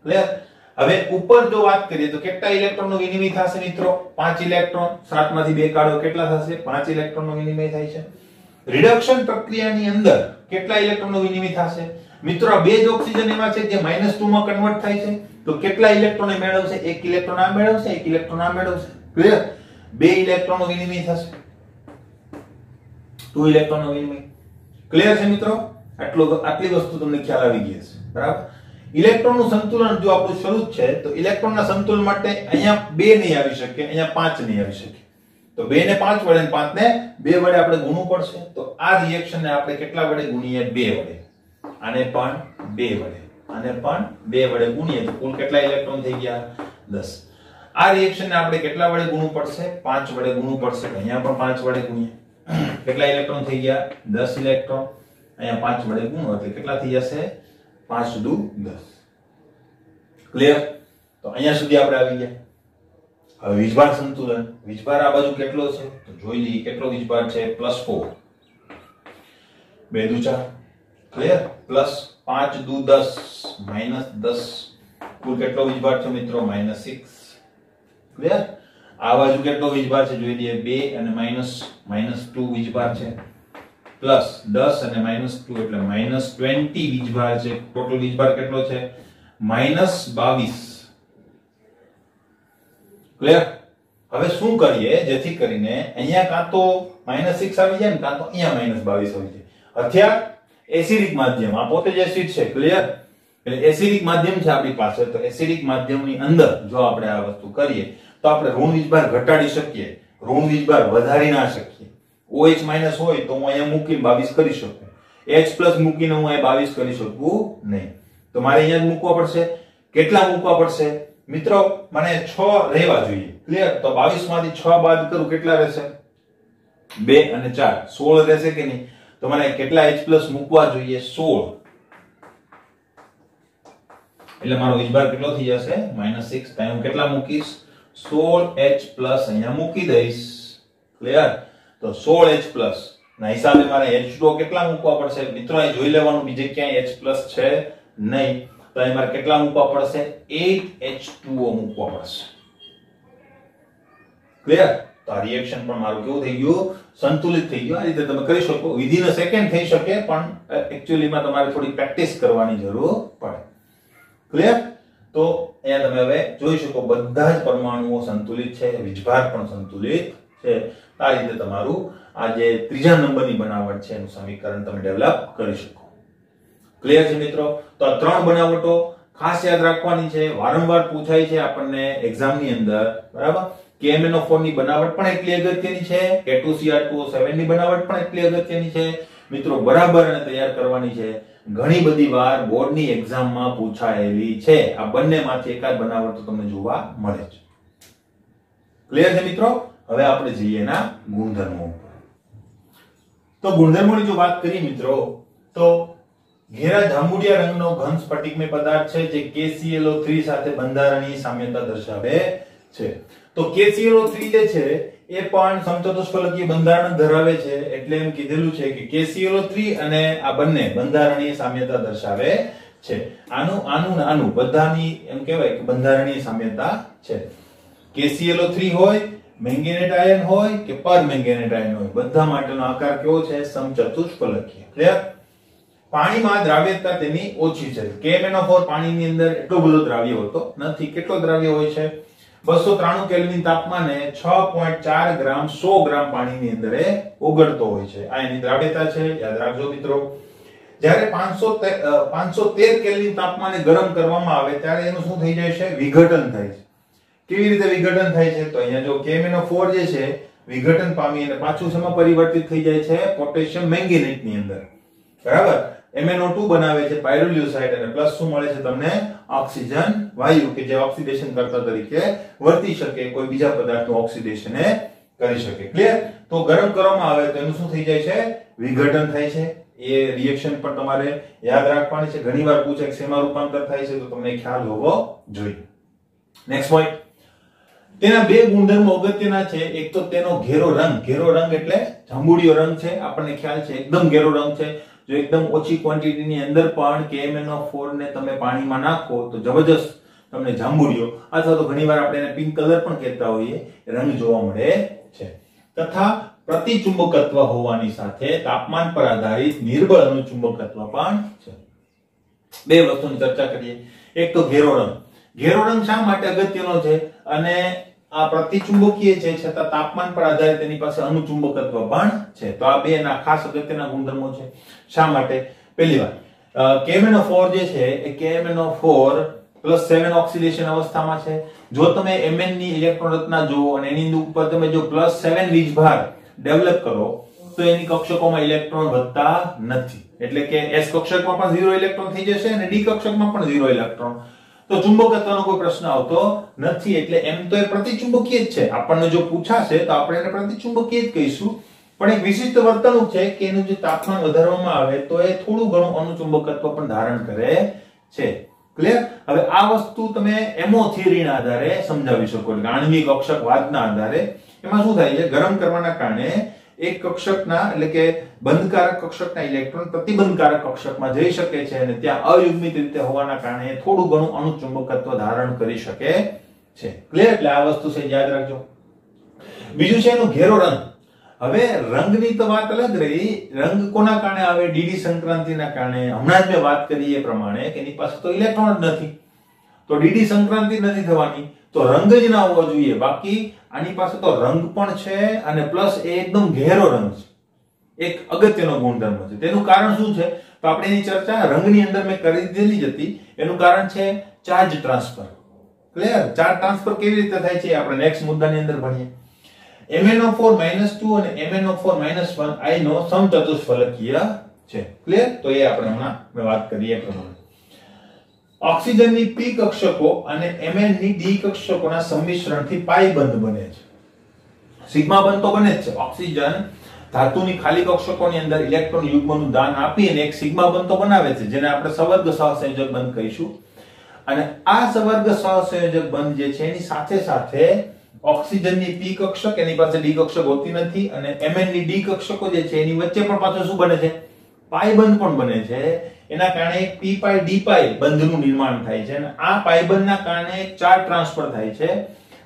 Speaker 1: ક્લિયર? હવે ઉપર જો વાત કરીએ તો કેટલા ઇલેક્ટ્રોનનો વિનિમય થશે મિત્રો? 5 ઇલેક્ટ્રોન. 7 માંથી 2 કાઢો કેટલા થશે? 5 ઇલેક્ટ્રોનનો વિનિમય થાય છે. રિડક્શન પ્રક્રિયાની અંદર કેટલા ઇલેક્ટ્રોનનો વિનિમય થશે? મિત્રો આ બે જ ઓક્સિજન એમાં છે જે -2 માં કન્વર્ટ થાય છે. તો કેટલા ઇલેક્ટ્રોન મેળવશે? 1 ઇલેક્ટ્રોન આ મેળવશે, 1 ઇલેક્ટ્રોન આ મેળવશે. ક્લિયર? 2 ઇલેક્ટ્રોનનો વિનિમય થશે. 2 ઇલેક્ટ્રોનનો વિનિમય. ક્લિયર છે મિત્રો? આટલી વસ્તુ તમને ખ્યાલ આવી ગઈ હશે. બરાબર? ઇલેક્ટ્રોનનું સંતુલન જો આપણું શરૂ છે તો ઇલેક્ટ્રોનના સંતુલન માટે અહીંયા 2 નહીં આવી શકે, અહીંયા 5 નહીં આવી શકે. તો 2 ને 5 વડે 5 ને 2 વડે આપણે ગુણવું પડશે. તો આ રિએક્શન ને આપણે કેટલા વડે ગુણીએ? 2 વડે. આને પણ 2 વડે. આને પણ 2 વડે ગુણીએ તો કુલ કેટલા ઇલેક્ટ્રોન થઈ ગયા? 10. આ રિએક્શન ને આપણે કેટલા વડે ગુણવું પડશે? 5 વડે ગુણવું પડશે. અહીંયા પણ 5 વડે ગુણીએ. કેટલા ઇલેક્ટ્રોન થઈ ગયા? 10 ઇલેક્ટ્રોન. અહીંયા 5 વડે ગુણો એટલે કેટલા થઈ જશે? 5 દુ 10. ક્લિયર? તો અહીંયા સુધી આપણે આવી ગયા. હવે વીજભાર સંતુલન. વીજભાર આ બાજુ કેટલો છે તો જોઈ લઈએ કેટલો વીજભાર છે? +4. 2 દુ 4. ક્લિયર? +5 દુ 10 -10. કુલ કેટલો વીજભાર છે મિત્રો? -6. ક્લિયર? આ બાજુ કેટલો વીજભાર છે જોઈ લઈએ. 2 અને -2 વીજભાર છે. +10 અને -2 એટલે -20 વીજભાર છે. ટોટલ વીજભાર કેટલો છે? -22. ક્લિયર? હવે શું કરીએ જેથી કરીને અહીંયા કાં તો -6 આવી જાય ને કાં તો અહીંયા -22 આવી જાય. હથિયાર એસિડિક માધ્યમ. આ પોતે જ એસિડ છે. ક્લિયર? એટલે એસિડિક માધ્યમ છે આપણી પાસે. તો એસિડિક માધ્યમની અંદર જો આપણે આ વસ્તુ કરીએ તો આપણે ઋણ વીજભાર ઘટાડી શકીએ, ઋણ વીજભાર વધારી ના શકીએ. OH- હોય તો હું અહીંયા મૂકીને 22 કરી શકું. H+ મૂકીને હું અહીંયા 22 કરી શકું નહીં. તો મારે અહીંયા જ મૂકવા પડશે. કેટલા મૂકવા પડશે મિત્રો? મને 6 રહેવા જોઈએ. ક્લિયર? તો 22 માંથી 6 બાદ કરું કેટલા રહેશે? 2 અને 4 16 રહેશે કે નહીં? તો મને કેટલા H+ મૂકવા જોઈએ? 16. એટલે મારો વીજભાર કેટલો થઈ જશે? -6. તો હું કેટલા મૂકીશ? 16H+ અહીંયા મૂકી દઈશ. ક્લિયર? તો 16H+ ના હિસાબે મારે H2O કેટલા મૂકવા પડશે મિત્રો? અહીં જોઈ લેવાનું બીજે ક્યાંય H+ છે નહીં. તો અહીં મારે કેટલા મૂકવા પડશે? 8H2O મૂકવા પડશે. ક્લિયર? તો આ રિએક્શન પણ મારું કેવું થઈ ગયું, સંતુલિત થઈ ગયું. આ રીતે તમે કરી શકો. વિધિન અ સેકન્ડ થઈ શકે, પણ એક્ચ્યુઅલીમાં તમારે થોડી પ્રેક્ટિસ કરવાની જરૂર પડે. ક્લિયર? તો અહીંયા તમે હવે જોઈ શકો બધા જ પરમાણુઓ સંતુલિત છે, વીજભાર પણ સંતુલિત છે. આ રીતે તમારું આ જે ત્રીજા નંબરની બનાવટ છે એનું સમીકરણ તમે ડેવલપ કરી શકો. ક્લિયર છે મિત્રો? તો આ ત્રણ બનાવટો ખાસ યાદ રાખવાની છે, વારંવાર પૂછાય છે આપણને એક્ઝામની અંદર, બરાબર? KMnO4 ની બનાવટ પણ એટલી અગત્યની છે, K2Cr2O7 ની બનાવટ પણ એટલી અગત્યની છે. મિત્રો બરાબર અને તૈયાર કરવાની છે. ઘણી બધી વાર બોર્ડની એક્ઝામમાં પૂછાયેલી છે. આ બંનેમાંથી એકાદ બનાવટ તો તમને જોવા મળે છે. ક્લિયર છે મિત્રો? હવે આપણે જઈએ એના ગુણધર્મો ઉપર. તો ગુણધર્મોની જો વાત કરીએ મિત્રો, તો ઘેરા જાંબુડિયા રંગનો ઘન સ્ફટિકમય પદાર્થ છે જે KClO3 સાથે બંધારણીય સામ્યતા દર્શાવે છે. તો KClO3 જે છે એ પણ સમચતુષ્ફલકીય બંધારણ ધરાવે છે, એટલે એમ કીધેલું છે કે KClO3 અને આ બંને બંધારણીય સામ્યતા દર્શાવે છે. આનું બધાની એમ કહેવાય કે બંધારણીય સામ્યતા છે. KClO3 હોય, મેંગેનેટ આયન હોય કે પરમેંગેનેટ આયન હોય, બધા માટેનો આકાર કેવો છે? સમચતુષ્ફલકીય. ક્લિયર? પાણીમાં દ્રાવ્યતા તેની ઓછી છે. KMnO4 પાણીની અંદર એટલો બધો દ્રાવ્ય હોતો નથી. કેટલો દ્રાવ્ય હોય છે? 293 કેલ્વિન તાપમાને 6.4 ગ્રામ 100 ગ્રામ પાણીની અંદર એ ઓગળતો હોય છે. આ એની દ્રાવ્યતા છે, યાદ રાખજો મિત્રો. જ્યારે 513 કેલ્વિન તાપમાને ગરમ કરવામાં આવે ત્યારે એનું શું થઈ જાય છે? વિઘટન થાય છે. કેવી રીતે વિઘટન થાય છે? તો અહીંયા જો KMnO4 જે છે વિઘટન પામી અને પાછું શેમાં પરિવર્તિત થઈ જાય છે? પોટેશિયમ મેંગેનેટ ની અંદર, બરાબર? MnO2 બનાવે છે પાયરોલ્યુસાઇડ અને પ્લસ શું મળે છે તમને? ઓક્સિજન વાયુ, કે જે ઓક્સિડેશન કરતા તરીકે વર્તી શકે, કોઈ બીજા પદાર્થનું ઓક્સિડેશન એ કરી શકે. ક્લિયર? તો ગરમ કરવામાં આવે તો એનું શું થઈ જાય છે? વિઘટન થાય છે. એ રિએક્શન પણ તમારે યાદ રાખવાની છે. ઘણીવાર પૂછે કે શેમાં રૂપાંતર થાય છે, તો તમને ખ્યાલ હોવો જોઈએ. નેક્સ્ટ પોઈન્ટ, તેના બે ગુણધર્મો અગત્યના છે. એક તો તેનો ઘેરો રંગ. ઘેરો રંગ એટલે જાંબુડિયો રંગ છે, આપણને ખ્યાલ છે. એકદમ ઘેરો રંગ છે. જો એકદમ ઓછી ક્વોન્ટિટીની અંદર પણ KMnO4 ને તમે પાણીમાં નાખો તો જબરજસ્ત તમને જાંબુડિયો અથવા તો ઘણીવાર આપણે એને પિંક કલર પણ કહેતા હોઈએ રંગ જોવા મળે છે. તથા પ્રતિચુંબકત્વ હોવાની સાથે તાપમાન પર આધારિત નિર્બળ અનુચુંબકત્વ પણ છે. બે વસ્તુની ચર્ચા કરીએ. એક તો ઘેરો રંગ. ઘેરો રંગ શા માટે અગત્યનો છે? અને આ પ્રતિચુંબકીય છે છતાં તાપમાન પર આધારિત તેની પાસે અનુચુંબકત્વ પણ છે. તો આ બે ના ખાસ અગત્યના ગુણધર્મો છે. શા માટે? પહેલી વાત, KMnO4 જે છે એ KMnO4 +7 ઓક્સિડેશન અવસ્થામાં છે. જો તમે Mn ની ઇલેક્ટ્રોન રચના જુઓ અને એની ઉપર તમે જો +7 વીજભાર ડેવલપ કરો તો એની કક્ષકોમાં ઇલેક્ટ્રોન વધતા નથી. એટલે કે S કક્ષકમાં પણ 0 ઇલેક્ટ્રોન થઈ જશે અને D કક્ષકમાં પણ 0 ઇલેક્ટ્રોન. તો ચુંબકત્વનો કોઈ પ્રશ્ન આવતો નથી. એટલે એમ તો એ પ્રતિચુંબકીય જ છે. આપણને જો પૂછાશે તો આપણે એને પ્રતિચુંબકીય જ કહીશું. પણ એક વિશિષ્ટ વર્તણૂક છે કે એનું જે તાપમાન વધારવામાં આવે તો એ થોડું ઘણું અનુચુંબકત્વ પણ ધારણ કરે છે. ક્લિયર? હવે આ વસ્તુ તમે એમો થિયરીના આધારે સમજાવી શકો. એટલે આણ્વિક કક્ષકવાદના આધારે એમાં શું થાય છે? ગરમ કરવાના કારણે એક કક્ષકના એટલે કે બંધકારક કક્ષકના ઇલેક્ટ્રોન પ્રતિબંધકારક કક્ષકમાં જઈ શકે છે અને ત્યાં અયુગ્મિત રીતે હોવાના કારણે થોડું ઘણું અણુચુંબકત્વ ધારણ કરી શકે છે. ક્લિયર? એટલે આ વસ્તુ છે યાદ રાખજો. બીજું છે એનો ઘેરો રંગ. હવે રંગની તો વાત અલગ રહી. રંગ કોના કારણે આવે? ડીડી સંક્રાંતિના કારણે. હમણાં જ મેં વાત કરી એ પ્રમાણે કે એની પાસે તો ઇલેક્ટ્રોન જ નથી, તો ડીડી સંક્રાંતિ નથી થવાની, તો રંગ જ ના હોવો જોઈએ. બાકી આની પાસે તો રંગ પણ છે અને પ્લસ એ એકદમ ઘેરો રંગ છે. એક અગત્યનો ગુણધર્મ છે. તેનું કારણ શું છે? તો આપણે એની ચર્ચા રંગની અંદર મેં કરી દીધેલી જ હતી. એનું કારણ છે charge transfer. Clear? Charge transfer કેવી રીતે થાય છે આપણે નેક્સ્ટ મુદ્દાની અંદર ભણીએ. MnO4 -2 અને MnO4 -1 આયનો સમચતુષ્ફલકીય છે. ક્લિયર? તો એ આપણે હમણાં મેં વાત કરી એ પ્રમાણે ઓક્સિજનની P કક્ષકો અને Mn ની D કક્ષકોના સંમિશ્રણથી પાઈ બંધ બને છે. સિગ્મા બંધ તો બને જ છે. ઓક્સિજન ધાતુની ખાલી કક્ષકોની અંદર ઇલેક્ટ્રોન યુગ્મનું દાન આપી અને એક સિગ્મા બંધ તો બનાવે છે, જેને આપણે સવર્ગ સહસંયોજક બંધ કહીશું. અને આ સવર્ગ સહસંયોજક બંધ જે છે એની સાથે સાથે ઓક્સિજનની P કક્ષક એની પાસે D કક્ષક હોતી નથી અને Mn ની D કક્ષકો જે છે એની વચ્ચે પણ પાછું શું બને છે? પાઈ બંધ પણ બને છે. એના કારણે એક p પાઈ d પાઈ બંધનું નિર્માણ થાય છે અને આ પાઈ બંધના કારણે ચાર્જ ટ્રાન્સફર થાય છે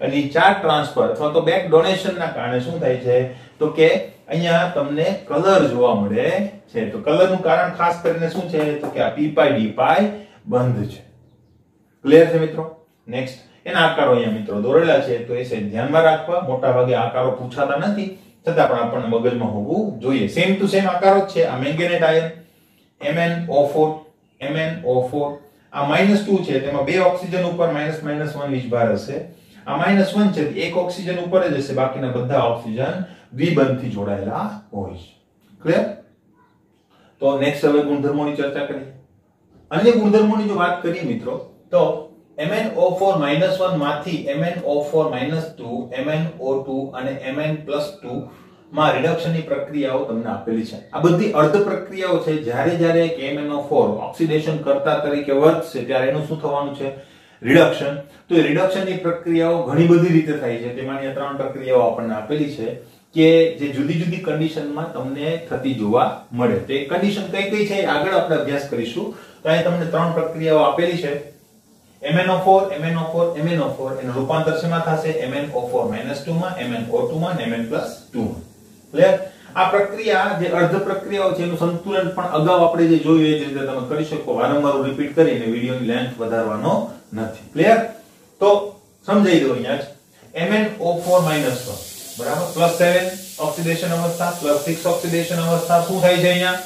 Speaker 1: અને ચાર્જ ટ્રાન્સફર અથવા તો બેક ડોનેશન ના કારણે શું થાય છે તો કે અહીંયા તમને કલર જોવા મળે છે. તો કલર નું કારણ ખાસ કરીને શું છે તો કે આ p પાઈ d પાઈ બંધ છે. ક્લિયર છે મિત્રો? નેક્સ્ટ એના આકારો અહીંયા મિત્રો દોરેલા છે તો એ ધ્યાનમાં રાખવા. મોટા ભાગે આકારો પૂછાતા નથી છતાં પણ આપણને મગજમાં હોવું જોઈએ. સેમ ટુ સેમ આકારો જ છે. આ મેંગેનેટ આયન MnO4 MnO4 આ -2 છે તેમાં બે ઓક્સિજન ઉપર -1 વીજભાર હશે. આ -1 છે એક ઓક્સિજન ઉપર જ હશે, બાકીના બધા ઓક્સિજન દ્વિબંધથી જોડાયેલા હોય છે. ક્લિયર? તો નેક્સ્ટ હવે ગુણધર્મોની ચર્ચા કરીએ. અન્ય ગુણધર્મોની જો વાત કરીએ મિત્રો તો MnO4 -1 માંથી MnO4 -2 MnO2 અને Mn+2 માં રિડક્શનની પ્રક્રિયાઓ તમને આપેલી છે. આ બધી અર્ધ પ્રક્રિયાઓ છે. જ્યારે MnO4 ઓક્સિડેશન કરતા તરીકે વર્તશે ત્યારે એનું શું થવાનું છે? રિડક્શન. તો એ રિડક્શનની પ્રક્રિયાઓ ઘણી બધી રીતે થાય છે. તેમાંની ત્રણ પ્રક્રિયાઓ આપણને આપેલી છે કે જે જુદી જુદી કન્ડિશનમાં તમને થતી જોવા મળે. તો એ કન્ડિશન કઈ છે આગળ આપણે અભ્યાસ કરીશું. તો અહીં તમને ત્રણ પ્રક્રિયાઓ આપેલી છે. MnO4 એનું રૂપાંતર શેમાં થશે? MnO4 -2 માં, MnO2 માં અને Mn+2 માં. ક્લિયર? આ પ્રક્રિયા જે અર્ધ પ્રક્રિયાઓ છે એનું સંતુલન પણ અગાઉ આપણે જે જોયું એ જ રીતે તમે કરી શકો. વારંવાર રિપીટ કરીને વિડિયોની લેન્થ વધારવાનો નથી. ક્લિયર? તો સમજાઈ દો અહીંયા જ MnO4 -1 બરાબર +7 ઓક્સિડેશન અવસ્થા +6 ઓક્સિડેશન અવસ્થા શું થાય છે અહીંયા?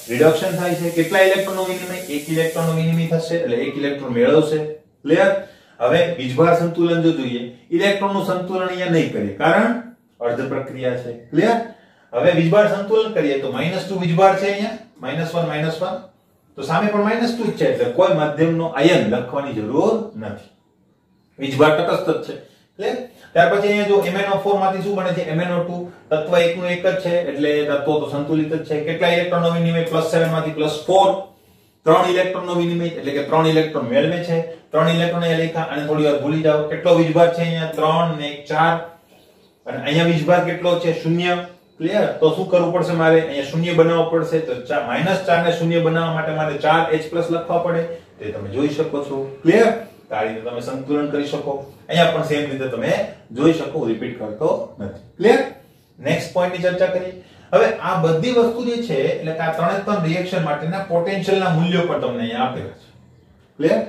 Speaker 1: રિડક્શન થાય છે. કેટલા ઇલેક્ટ્રોનનો વિનિમય? એક ઇલેક્ટ્રોનનો વિનિમય થશે એટલે એક ઇલેક્ટ્રોન મેળવશે. ક્લિયર? હવે વીજભાર સંતુલન જો જોઈએ, ઇલેક્ટ્રોનનું સંતુલન અહીંયા નહીં કરીએ કારણ અર્ધ પ્રક્રિયા છે. ક્લિયર? હવે વીજભાર સંતુલન કરીએ તો -2 વીજભાર છે અહીંયા -1 તો સામે પણ -2 જ છે એટલે કોઈ માધ્યમનો આયન લખવાની જરૂર નથી. વીજભાર તટસ્થ જ છે. ક્લિયર? ત્યાર પછી અહીંયા જો MnO4 માંથી શું બને છે? MnO2 તત્વ એકનું એક જ છે એટલે તત્વો તો સંતુલિત જ છે. કેટલા ઇલેક્ટ્રોનનો વિનિમય? +7 માંથી +4 3 ઇલેક્ટ્રોનનો વિનિમય એટલે કે 3 ઇલેક્ટ્રોન મેળવે છે. 3 ઇલેક્ટ્રોન અહીંયા લખ્યા અને થોડી વાર ભૂલી જાઓ. કેટલો વીજભાર છે અહીંયા? 3 ને 1 4 અને અહીંયા વીજભાર કેટલો છે? 0. ક્લિયર? તો શું કરવું પડશે મારે? અહીંયા 0 બનાવવો પડશે. તો -4 ને 0 બનાવવા માટે મારે 4H+ લખવા પડે. તે તમે જોઈ શકો છો. ક્લિયર? આ રીતે તમે સંતુલન કરી શકો. અહીંયા પણ સેમ રીતે તમે જોઈ શકો. રિપીટ કરતો નથી. ક્લિયર? નેક્સ્ટ પોઈન્ટની ચર્ચા કરીએ. હવે આ બધી વસ્તુ જે છે એટલે કે આ ત્રણ રિએક્શન માટેના પોટેન્શિયલના મૂલ્યો પણ તમને અહીંયા આપેલા છે. ક્લિયર?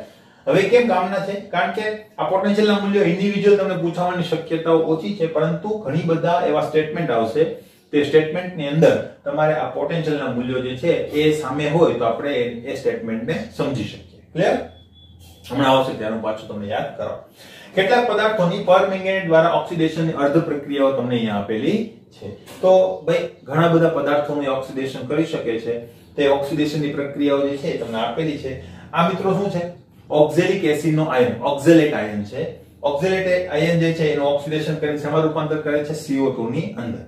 Speaker 1: હવે કેમ કામના છે? કારણ કે આ પોટેન્શિયલના મૂલ્યો ઇન્ડિવિડ્યુઅલ તમને પૂછવાની શક્યતાઓ ઓછી છે, પરંતુ ઘણી બધા એવા સ્ટેટમેન્ટ આવશે. તે સ્ટેટમેન્ટની અંદર તમારે આ પોટેન્શિયલના મૂલ્યો જે છે એ સામે હોય તો આપણે એ સ્ટેટમેન્ટને સમજી શકીએ. ક્લિયર? હમણાં આવશે ત્યારનું પાછું તમને યાદ કરો. કેટલાક પદાર્થોની પરમેંગેનેટ દ્વારા ઓક્સિડેશનની અર્ધ પ્રક્રિયાઓ તમને અહીંયા આપેલી છે. તો ભાઈ ઘણા બધા પદાર્થોનું ઓક્સિડેશન કરી શકે છે. તે ઓક્સિડેશનની પ્રક્રિયાઓ જે છે તમને આપેલી છે. આ મિત્રો શું છે? ઓક્ઝેલિક એસિડનો આયન, ઓક્ઝેલેટ આયન છે. ઓક્ઝેલેટ આયન જે છે એનું ઓક્સિડેશન કરીને શેમાં રૂપાંતર કરે છે? CO2 ની અંદર.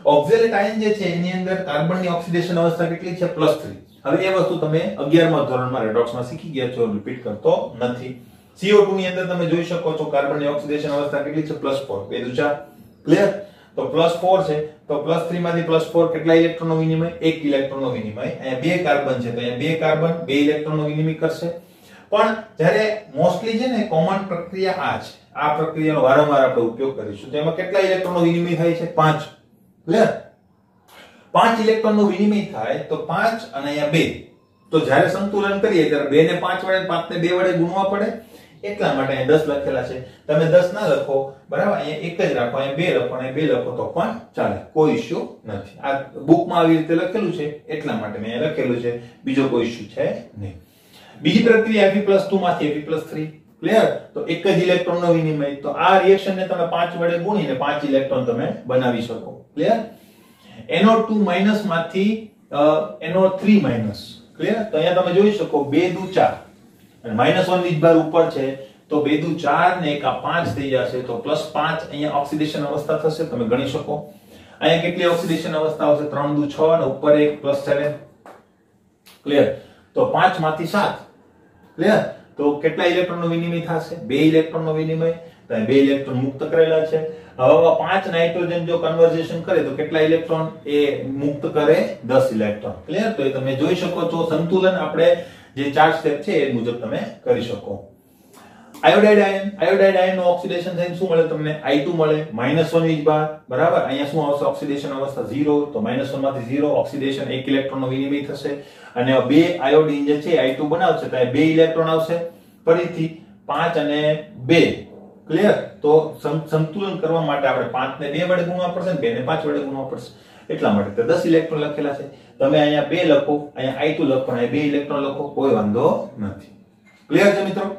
Speaker 1: ઓક્ઝેલેટ આયન જે છે એની અંદર કાર્બનની ઓક્સિડેશન અવસ્થા કેટલી છે? +3. હવે એ વસ્તુ તમે 11મા ધોરણમાં રેડોક્સમાં શીખી ગયા છો, રિપીટ કરતો નથી. CO2 ની અંદર તમે જોઈ શકો છો કાર્બનની ઓક્સિડેશન અવસ્થા કેટલી છે? +4. 2 દુ 4. ક્લિયર? તો +4 છે તો +3 માંથી +4 કેટલા ઇલેક્ટ્રોનનો વિનિમય? એક ઇલેક્ટ્રોનનો વિનિમય. અહીંયા બે કાર્બન છે તો અહીંયા બે કાર્બન બે ઇલેક્ટ્રોનનો વિનિમય કરશે. પણ જ્યારે મોસ્ટલી છે ને કોમન પ્રક્રિયા આ છે. આ પ્રક્રિયાનો વારંવાર આપણે ઉપયોગ કરીશું. તો એમાં કેટલા ઇલેક્ટ્રોનનો વિનિમય થાય છે? 5. ક્લિયર? 5 ઇલેક્ટ્રોનનો વિનિમય થાય તો 5 અને અહીંયા 2. તો જ્યારે સંતુલન કરીએ ત્યારે 2 ને 5 વડે 5 ને 2 વડે ગુણવા પડે. એટલા માટે અહીં 10 લખેલા છે. તમે 10 ના લખો બરાબર, અહીંયા એક જ રાખો, અહીંયા 2 લખો અને 2 લખો તો પણ ચાલે, કોઈ ઇશ્યુ નથી. આ બુકમાં આવી રીતે લખેલું છે એટલા માટે મેં અહીંયા લખેલું છે, બીજો કોઈ ઇશ્યુ છે નહીં. બીજી પ્રક્રિયા Fe+2 માંથી Fe+3. ક્લિયર? તો એક જ ઇલેક્ટ્રોનનો વિનિમય. તો આ રિએક્શનને તમે 5 વડે ગુણીને 5 ઇલેક્ટ્રોન તમે બનાવી શકો. ક્લિયર? NO2 માઈનસ માંથી NO3 માઈનસ. ક્લિયર? તો અહીંયા તમે જોઈ શકો 2 દુ 4 અને -1 વીજભાર ઉપર છે તો 2 દુ 4 ને 1 આ 5 થઈ જશે તો +5 અહીંયા ઓક્સિડેશન અવસ્થા થશે. તમે ગણી શકો અહીંયા કેટલી ઓક્સિડેશન અવસ્થા આવશે? 3 દુ 6 અને ઉપર 1 +7. ક્લિયર? તો 5 માંથી 7. ક્લિયર? તો કેટલા ઇલેક્ટ્રોનનો વિનિમય થશે? 2 ઇલેક્ટ્રોનનો વિનિમય. તો 2 ઇલેક્ટ્રોન મુક્ત કરેલા છે. હવે 5 નાઇટ્રોજન જો કન્વર્ઝેશન કરે તો કેટલા ઇલેક્ટ્રોન એ મુક્ત કરે? 10 ઇલેક્ટ્રોન. ક્લિયર? તો એ તમે જોઈ શકો છો. સંતુલન આપણે જે 4 સ્ટેપ છે એ મુજબ તમે કરી શકો. આયોડાઇડ આયન નું ઓક્સિડેશન થઈને શું મળે તમને I2 મળે -1 વીજભાર બરાબર અહીંયા શું આવશે ઓક્સિડેશન અવસ્થા 0 તો -1 માંથી 0 ઓક્સિડેશન 1 ઇલેક્ટ્રોન નો વિનિમય થશે અને બે આયોડીન જે છે I2 બનાવશે તો બે ઇલેક્ટ્રોન આવશે ફરીથી 5 અને 2 ક્લિયર તો સંતુલન કરવા માટે આપણે 5 ને 2 વડે ગુણવા પડશે ને 2 ને 5 વડે ગુણવા પડશે એટલા માટે તો 10 ઇલેક્ટ્રોન લખેલા છે તમે અહીંયા 2 લખો અહીંયા I2 લખો અને 2 ઇલેક્ટ્રોન લખો કોઈ વાંધો નથી ક્લિયર છે મિત્રો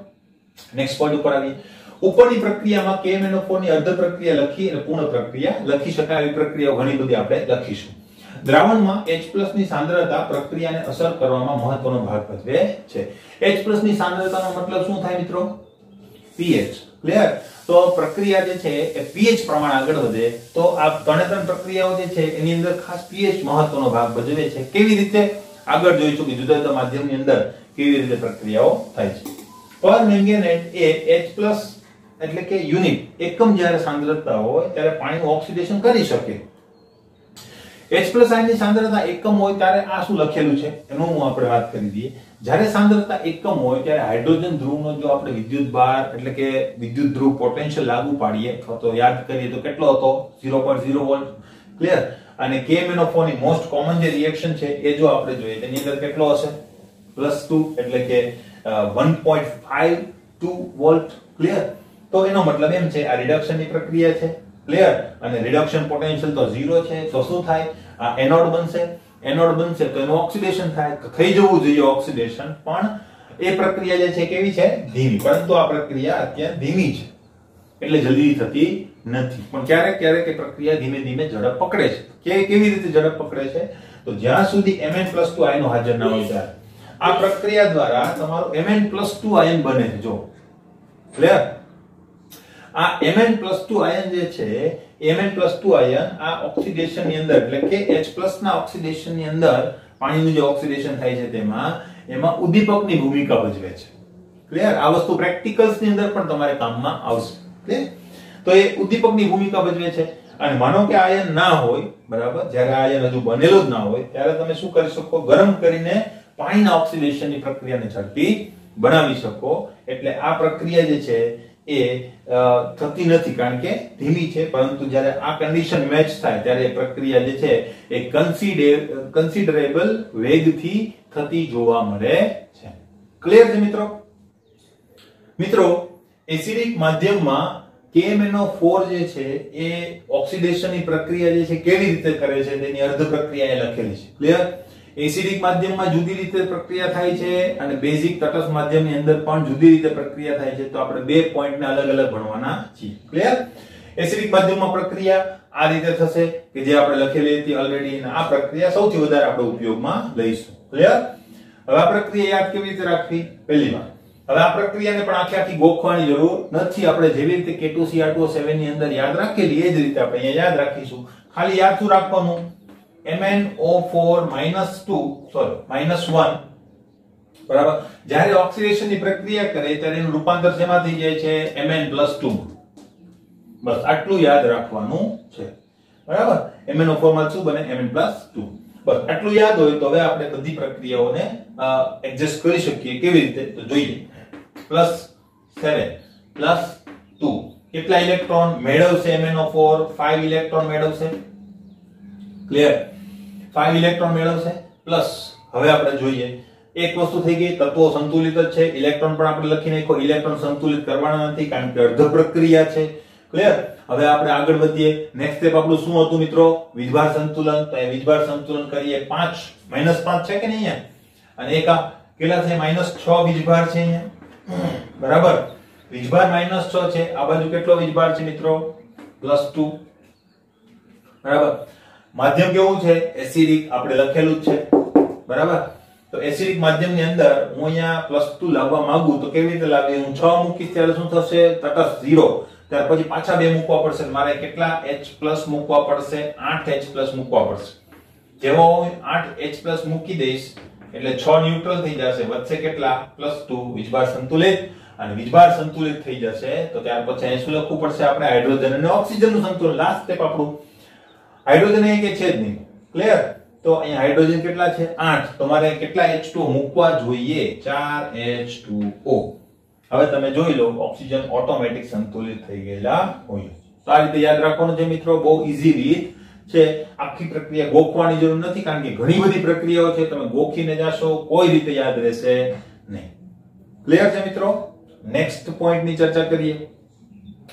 Speaker 1: નેક્સ્ટ પોઈન્ટ ઉપર આવીએ ઉપરની પ્રક્રિયામાં KMnO4 ની અર્ધ પ્રક્રિયા લખી અને પૂર્ણ પ્રક્રિયા લખી શકાય એવી પ્રક્રિયાઓ ઘણી બધી આપણે લખીશું દ્રાવણમાં H+ ની સાંદ્રતા પ્રક્રિયાને અસર કરવામાં મહત્વનો ભાગ ભજવે છે H+ ની સાંદ્રતાનો મતલબ શું થાય મિત્રો pH ક્લિયર તો પ્રક્રિયા જે છે એ pH પ્રમાણે આગળ વધે તો આ ત્રણ પ્રક્રિયાઓ જે છે એની અંદર ખાસ pH મહત્વનો ભાગ ભજવે છે કેવી રીતે આગળ જોઈશું કે જુદા જુદા માધ્યમની અંદર કેવી રીતે પ્રક્રિયાઓ થાય છે પરમેંગેનેટ એ H+ એટલે કે યુનિટ એકમ જ્યારે સાંદ્રતા હોય ત્યારે પાણીનું ઓક્સિડેશન કરી શકે H+ આયનની સાંદ્રતા એકમ હોય ત્યારે આ શું લખેલું છે એનો હું આપણે વાત કરી દઈએ જ્યારે સાંદ્રતા એકમ હોય ત્યારે હાઇડ્રોજન ધ્રુવનો જો આપણે વિદ્યુતભાર એટલે કે વિદ્યુત ધ્રુવ પોટેન્શિયલ લાગુ પાડીએ તો યાદ કરીએ તો કેટલો હતો 0.0 વોલ્ટ ક્લિયર અને KMnO4 ની મોસ્ટ કોમન જે રિએક્શન છે એ જો આપણે જોઈએ તેની અંદર કેટલો હશે +2 એટલે કે 1.52 વોલ્ટ ક્લિયર તો એનો મતલબ એમ છે આ રિડક્શન ની પ્રક્રિયા છે ક્લિયર અને રિડક્શન પોટેન્શિયલ તો 0 છે તો શું થાય આ એનોડ બનશે તો એનું ઓક્સિડેશન થાય તો થઈ જવું જોઈએ ઓક્સિડેશન પણ એ પ્રક્રિયા જે છે કેવી છે ધીમી પરંતુ આ પ્રક્રિયા અત્યારે ધીમી છે એટલે જલ્દી થતી નથી પણ ક્યારેક એ પ્રક્રિયા ધીમે ધીમે ઝડપ પકડે છે કેવી રીતે ઝડપ પકડે છે તો જ્યાં સુધી Mn+2 આયનો હાજર ના હોય ત્યારે આ પ્રક્રિયા દ્વારા તમારું Mn+2 આયન બને છે જો ક્લિયર આ Mn+2 આયન જે છે Mn+2 આયન આ ઓક્સિડેશન ની અંદર એટલે કે H+ ના ઓક્સિડેશન ની અંદર પાણીનું જે ઓક્સિડેશન થાય છે એમાં ઉદ્દીપકની ભૂમિકા ભજવે છે ક્લિયર આ વસ્તુ પ્રેક્ટિકલ્સ ની અંદર પણ તમારે કામમાં આવશે ક્લિયર તો એ ઉદ્દીપકની ભૂમિકા ભજવે છે અને માનો કે આયન ના હોય બરાબર જ્યારે આયન હજુ બનેલો જ ના હોય ત્યારે તમે શું કરી શકો ગરમ કરીને પાણીના ઓક્સિડેશનની પ્રક્રિયાને ઝડપી બનાવી શકો એટલે આ પ્રક્રિયા જે છે એ થતી નથી કારણ કે ધીમી છે પરંતુ જ્યારે આ કન્ડિશન મેચ થાય ત્યારે એ પ્રક્રિયા જે છે એ કન્સિડરેબલ વેગથી થતી જોવા મળે છે ક્લિયર છે મિત્રો એસિડિક માધ્યમમાં KMnO4 જે છે એ ઓક્સિડેશનની પ્રક્રિયા જે છે કેવી રીતે કરે છે તેની અર્ધ પ્રક્રિયા એ લખેલી છે ક્લિયર એસિડિક માધ્યમમાં જુદી રીતે પ્રક્રિયા થાય છે અને બેઝિક તટસ્થ માધ્યમની અંદર પણ જુદી રીતે પ્રક્રિયા થાય છે તો આપણે બે પોઈન્ટને અલગ અલગ ભણવાના છીએ ક્લિયર એસિડિક માધ્યમમાં પ્રક્રિયા આ રીતે થશે કે જે આપણે લખેલી હતી ઓલરેડી અને આ પ્રક્રિયા સૌથી વધારે આપણે ઉપયોગમાં લઈશું ક્લિયર હવે આ પ્રક્રિયા યાદ કેવી રીતે રાખવી પહેલી વાત હવે આ પ્રક્રિયાને પણ આખી ગોખવાની જરૂર નથી આપણે જેવી રીતે K2Cr2O7 ની અંદર યાદ રાખેલી એ જ રીતે આપણે અહીંયા યાદ રાખીશું ખાલી યાદ શું રાખવાનું MnO4 -1 બરાબર જ્યારે ઓક્સિડેશન ની પ્રક્રિયા કરે ત્યારે એનું રૂપાંતર શેમાં થઈ જાય છે Mn+2 બસ આટલું યાદ રાખવાનું છે બરાબર MnO4 માં શું બને Mn+2 બસ આટલું યાદ હોય તો હવે આપણે બધી પ્રક્રિયાઓને એડજસ્ટ કરી શકીએ કેવી રીતે તો જોઈએ +7 +2 કેટલા ઇલેક્ટ્રોન મેળવશે MnO4 5 ઇલેક્ટ્રોન મેળવશે ક્લિયર 5 ઇલેક્ટ્રોન મેળવશે પ્લસ હવે આપણે જોઈએ એક વસ્તુ થઈ ગઈ તત્વો સંતુલિત જ છે ઇલેક્ટ્રોન પણ આપણે લખી નાખ્યો ઇલેક્ટ્રોન સંતુલિત કરવાના નથી કારણ કે અર્ધ પ્રક્રિયા છે ક્લિયર હવે આપણે આગળ વધીએ નેક્સ્ટ સ્ટેપ આપણું શું હતું મિત્રો વીજભાર સંતુલન તો એ વીજભાર સંતુલન કરીએ 5 -5 છે કે નહીં અહીંયા અને એક આ કેટલા છે -6 વીજભાર છે અહીંયા બરાબર વીજભાર -6 છે આ બાજુ કેટલો વીજભાર છે મિત્રો +2 બરાબર માધ્યમ કેવું છે એસિડિક આપણે લખેલું જ છે બરાબર તો એસિડિક માધ્યમની અંદર હું અહીંયા +2 લાવવા માંગુ તો કેવી રીતે લાવીએ હું 6 મૂકીશ ત્યારે શું થશે તટસ્થ 0 ત્યાર પછી પાછા 2 મૂકવા પડશે મારે કેટલા H+ મૂકવા પડશે 8H+ મૂકવા પડશે જેવો હું 8H+ મૂકી દઈશ એટલે 6 ન્યુટ્રલ થઈ જશે વધશે કેટલા +2 વીજભાર સંતુલિત અને વીજભાર સંતુલિત થઈ જશે તો ત્યાર પછી અહીં શું લખવું પડશે આપણે હાઇડ્રોજન અને ઓક્સિજનનું સંતુલન લાસ્ટ સ્ટેપ આપણું હાઇડ્રોજન અહીં કે છે જ નહીં ક્લિયર તો અહીંયા હાઇડ્રોજન કેટલા છે 8 તો મારે કેટલા H2 મૂકવા જોઈએ 4H2O હવે તમે જોઈ લો ઓક્સિજન ઓટોમેટિક સંતુલિત થઈ ગયેલા હોય. તો આ રીતે યાદ રાખવાનું છે મિત્રો, બહુ ઈઝી રીત છે. આખી પ્રક્રિયા ગોખવાની જરૂર નથી, કારણ કે ઘણી બધી પ્રક્રિયાઓ છે, તમે ગોખીને જાશો કોઈ રીતે યાદ રહેશે નહીં. ક્લિયર છે મિત્રો? નેક્સ્ટ પોઈન્ટ ની ચર્ચા કરીએ.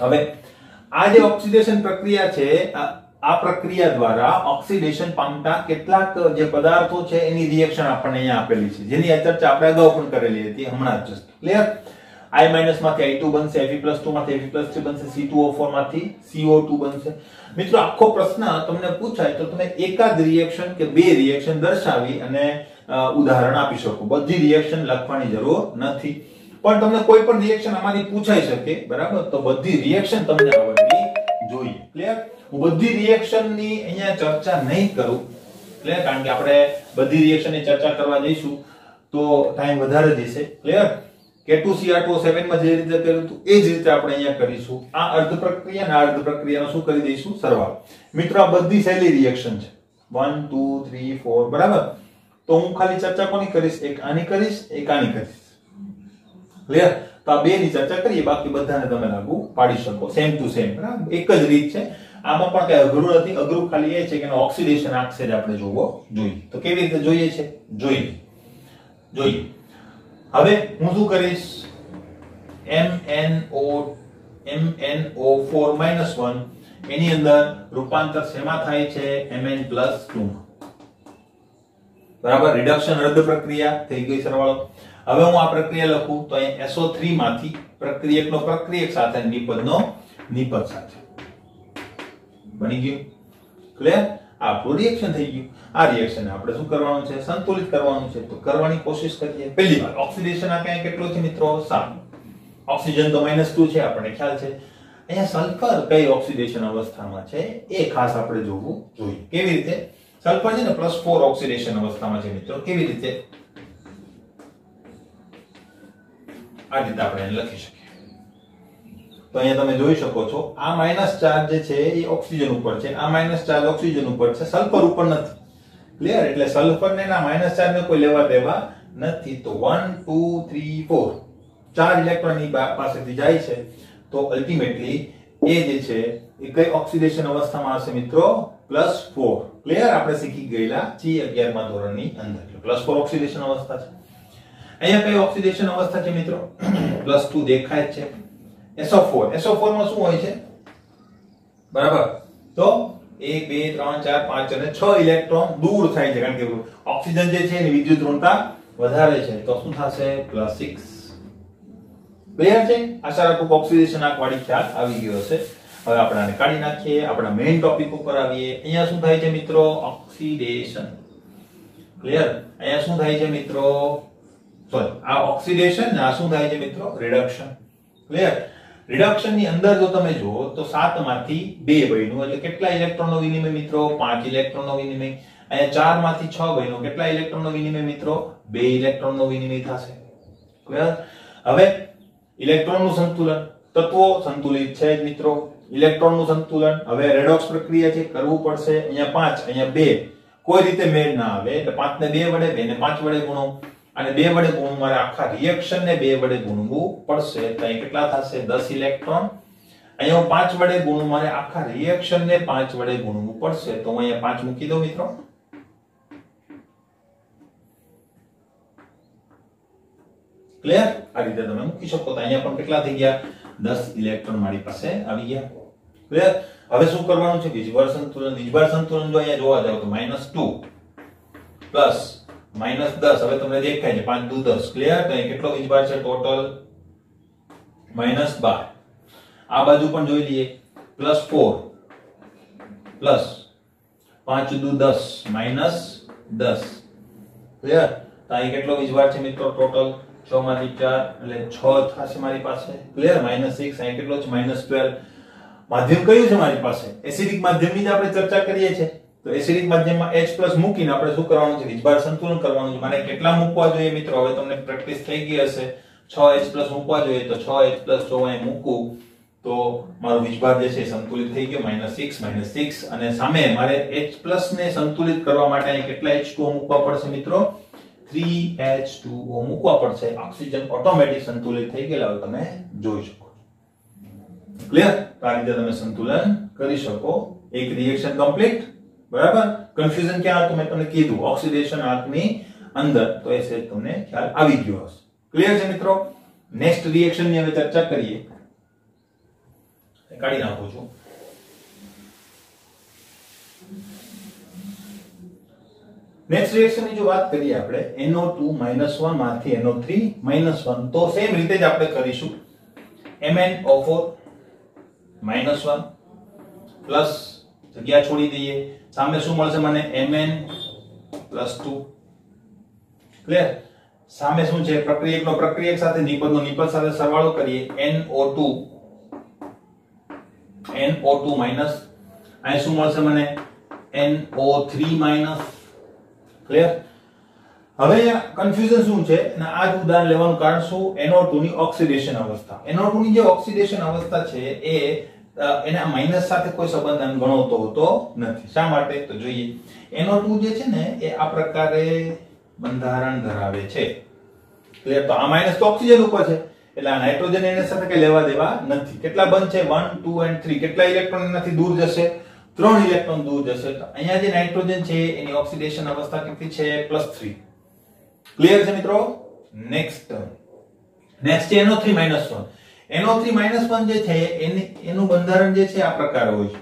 Speaker 1: હવે આ જે ઓક્સિડેશન પ્રક્રિયા છે, આ પ્રક્રિયા દ્વારા ઓક્સિડેશન પામતા કેટલાક જે પદાર્થો છે એની રિએક્શન આપણને અહીંયા આપેલી છે, જેની ચર્ચા આપણે અગાઉ પણ કરેલી હતી હમણાં જ. ક્લિયર? I- માંથી I2 બનશે, Fe+2 માંથી Fe+3 બનશે, C2O4 માંથી CO2 બનશે. મિત્રો આખો પ્રશ્ન તમને પૂછાય તો તમે એકાદ રિએક્શન કે બે રિએક્શન દર્શાવી અને ઉદાહરણ આપી શકો. બધી રિએક્શન લખવાની જરૂર નથી, પણ તમને કોઈ પણ રિએક્શન આમાંથી પૂછાઈ શકે, બરાબર? તો બધી રિએક્શન તમને આવડવી જોઈએ. ક્લિયર? હું બધી રિએક્શન ની અહીંયા ચર્ચા નહીં કરું, ક્લિયર? કારણ કે આપણે બધી રિએક્શન ની ચર્ચા કરવા જઈશું તો ટાઈમ વધારે જશે. ક્લિયર? K2Cr2O7 માં જે રીતે કર્યું હતું એ જ રીતે આપણે અહીંયા કરીશું. આ અર્ધ પ્રક્રિયા અને અર્ધ પ્રક્રિયાનો શું કરી દઈશું? સરવાળો. મિત્રો આ બધી સહેલી રિએક્શન છે, 1 2 3 4, બરાબર? તો હું ખાલી ચર્ચા કોની કરીશ? એક આની કરીશ, એક આની કરીશ. ક્લિયર? તો આ બે ની ચર્ચા કરીએ, બાકી બધાને તમે લાગુ પાડી શકો, સેમ ટુ સેમ, બરાબર? એક જ રીત છે. આમાં પણ કઈ અઘરું નથી, અઘરું ખાલી એ છે કે એનો ઓક્સિડેશન આક્ષેપ આપણે જોવો જોઈએ. તો કેવી રીતે જોઈએ છે? જોઈએ. હવે હું શું કરીશ? MnO4-1 એની અંદર રૂપાંતર શેમાં થાય છે? Mn+2 માં. બરાબર? રિડક્શન રદ્દ પ્રક્રિયા થઈ ગઈ, સરવાળો. હવે હું આ પ્રક્રિયા લખું તો અહીં SO3 માંથી પ્રક્રિયકનો પ્રક્રિયક સાથે નિપજનો નિપજ સાથે બની ગયું. ક્લિયર? આ આપણું રિએક્શન થઈ ગયું. આ રિએક્શન આપણે શું કરવાનું છે? સંતુલિત કરવાનું છે. તો કરવાની કોશિશ કરીએ. પહેલી વાર ઓક્સિડેશન આ ક્યાં કેટલું છે મિત્રો? 7. ઓક્સિજન તો -2 છે, આપણને ખ્યાલ છે. અહીંયા સલ્ફર કઈ ઓક્સિડેશન અવસ્થામાં છે એ ખાસ આપણે જોવું જોઈએ. કેવી રીતે? સલ્ફર છે ને +4 ઓક્સિડેશન અવસ્થામાં છે મિત્રો. કેવી રીતે? આ રીતે આપણે એને લખી શકીએ. તો અહીંયા તમે જોઈ શકો છો, આ માઈનસ ચાર્જ જે છે એ ઓક્સિજન ઉપર છે, આ માઈનસ ચાર્જ ઓક્સિજન ઉપર છે, સલ્ફર ઉપર નથી. ક્લિયર? એટલે સલ્ફર ને ના માઈનસ ચાર્જ ને કોઈ લેવા દેવા નથી. તો 1 2 3 4 ચાર ઇલેક્ટ્રોન ની પાસેથી જાય છે. તો અલ્ટિમેટલી એ જે છે એ કઈ ઓક્સિડેશન અવસ્થામાં હશે મિત્રો? +4. ક્લિયર? આપણે શીખી ગયેલા છીએ 11મા ધોરણની અંદર. +4 ઓક્સિડેશન અવસ્થા છે. અહીંયા કઈ ઓક્સિડેશન અવસ્થા છે મિત્રો? +2 દેખાય જ છે. SO4 માં શું હોય છે? બરાબર? તો 1 2 3 4 5 અને 6 ઇલેક્ટ્રોન દૂર થાય છે, કારણ કે ઓક્સિજન જે છે એની વિદ્યુત ઋણતા વધારે છે. તો શું થશે? +6. ક્લિયર છે? આશા રાખું ઓક્સિડેશન આંક વાળી ખ્યાલ આવી ગયો હશે. હવે આપણે આને કાઢી નાખીએ, આપણા મેઇન ટોપિક ઉપર આવીએ. અહીંયા શું થાય છે મિત્રો? ઓક્સિડેશન. ક્લિયર? અહીંયા શું થાય છે મિત્રો? સોરી, આ ઓક્સિડેશન ને આ શું થાય છે મિત્રો? રિડક્શન. ક્લિયર? રિડક્શન ની અંદર જો તમે જુઓ તો 7 માંથી 2 બન્યું, એટલે કેટલા ઇલેક્ટ્રોનનો વિનિમય મિત્રો? 5 ઇલેક્ટ્રોનનો વિનિમય. અહીંયા 4 માંથી 6 બન્યું, કેટલા ઇલેક્ટ્રોનનો વિનિમય મિત્રો? 2 ઇલેક્ટ્રોનનો વિનિમય થશે. ક્લિયર? હવે ઇલેક્ટ્રોનનું સંતુલન, તત્વો સંતુલિત છે મિત્રો. ઇલેક્ટ્રોનનું સંતુલન, હવે રેડોક્સ પ્રક્રિયા છે, કરવું પડશે. અહીંયા 5, અહીંયા 2, કોઈ રીતે મેળ ના આવે, એટલે 5 ને 2 વડે, 2 ને 5 વડે ગુણો, અને 2 વડે ગુણવું મારે આખા રિએક્શન ને 2 વડે ગુણવું પડશે. તો અહીં કેટલા થશે? 10 ઇલેક્ટ્રોન. અહીંયા હું 5 વડે ગુણું, મારે આખા રિએક્શન ને 5 વડે ગુણવું પડશે. તો હું અહીંયા 5 મૂકી દઉં મિત્રો. ક્લિયર? આ રીતે તમે મૂકી શકો. તો અહીંયા પણ કેટલા થઈ ગયા? 10 ઇલેક્ટ્રોન મારી પાસે આવી ગયા. ક્લિયર? હવે શું કરવાનું છે? વીજભાર સંતુલન. વીજભાર સંતુલન જો અહીંયા જોવા જાવ તો -2 પ્લસ -10. હવે તમને દેખાય છે 5 દુ 10. ક્લિયર? તો અહીં કેટલો વીજભાર છે ટોટલ? -12. આ બાજુ પણ જોઈ લઈએ. +4 પ્લસ 5 દુ 10 -10. ક્લિયર? તો અહીં કેટલો વીજભાર છે મિત્રો ટોટલ? 6 માંથી 4 એટલે 6 થશે મારી પાસે. ક્લિયર? -6. અહીં કેટલો છે? -12. માધ્યમ કયું છે મારી પાસે? એસિડિક માધ્યમની જ આપણે ચર્ચા કરીએ છીએ. તો એસિડિક માધ્યમમાં H+ મૂકીને આપણે શું કરવાનું છે? વીજભાર સંતુલન કરવાનું છે. મારે કેટલા મૂકવા જોઈએ મિત્રો? હવે તમને પ્રેક્ટિસ થઈ ગઈ હશે. 6H+ મૂકવા જોઈએ. તો 6H+ જો અહીં મૂકું તો મારો વીજભાર જે છે સંતુલિત થઈ ગયો. -6 અને સામે મારે H+ ને સંતુલિત કરવા માટે અહીં કેટલા H2O મૂકવા પડશે મિત્રો? 3H2O મૂકવા પડશે. ઓક્સિજન ઓટોમેટિક સંતુલિત થઈ ગયેલા હોય તમે જોઈ શકો. ક્લિયર? આ રીતે તમે સંતુલન કરી શકો. એક રિએક્શન કમ્પ્લીટ. બરાબર? કન્ફ્યુઝન ક્યાં હતું મેં તમને કીધું ઓક્સિડેશન આર્કની અંદર, તો એ સેજ તમને ખ્યાલ આવી ગયો હશે. ક્લિયર છે મિત્રો? નેક્સ્ટ રિએક્શન ની હવે ચર્ચા કરીએ. કાઢી નાખું છું. નેક્સ્ટ રિએક્શન ની જો વાત કરીએ આપણે NO2 -1 માંથી NO3 -1, તો સેમ રીતે જ આપણે કરીશું. MnO4 -1 પ્લસ જગ્યા છોડી દઈએ, સામે શું મળશે મને? Mn+2. ક્લિયર? સામે શું છે? પ્રક્રિયકનો પ્રક્રિયક સાથે નિપજનો નિપજ સાથે સરવાળો કરીએ. NO2 માઈનસ, અહીં શું મળશે મને? NO3 minus. ક્લિયર? હવે કન્ફ્યુઝન શું છે? અને આ જ ઉદાહરણ લેવાનું કારણ શું? NO2 ની ઓક્સિડેશન અવસ્થા. NO2 ની જે ઓક્સિડેશન અવસ્થા છે એ એના માઈનસ સાથે કોઈ સંબંધ ગણતો હોતો નથી. શા માટે? તો જોઈએ. NO2 જે છે ને એ આ પ્રકારે બંધારણ ધરાવે છે. ક્લિયર? તો આ માઈનસ તો ઓક્સિજન ઉપર છે, એટલે આ નાઇટ્રોજન એના સાથે કઈ લેવા દેવા નથી. કેટલા બંધ છે? 1 2 અને 3. કેટલા ઇલેક્ટ્રોન એનાથી દૂર જશે? 3 ઇલેક્ટ્રોન દૂર જશે. તો અહીંયા જે નાઇટ્રોજન છે એની ઓક્સિડેશન અવસ્થા કેટલી છે? +3. ક્લિયર છે મિત્રો? નેક્સ્ટ છે NO3 -1. NO3 -1 જે છે એનું બંધારણ જે છે આ પ્રકાર હોય છે.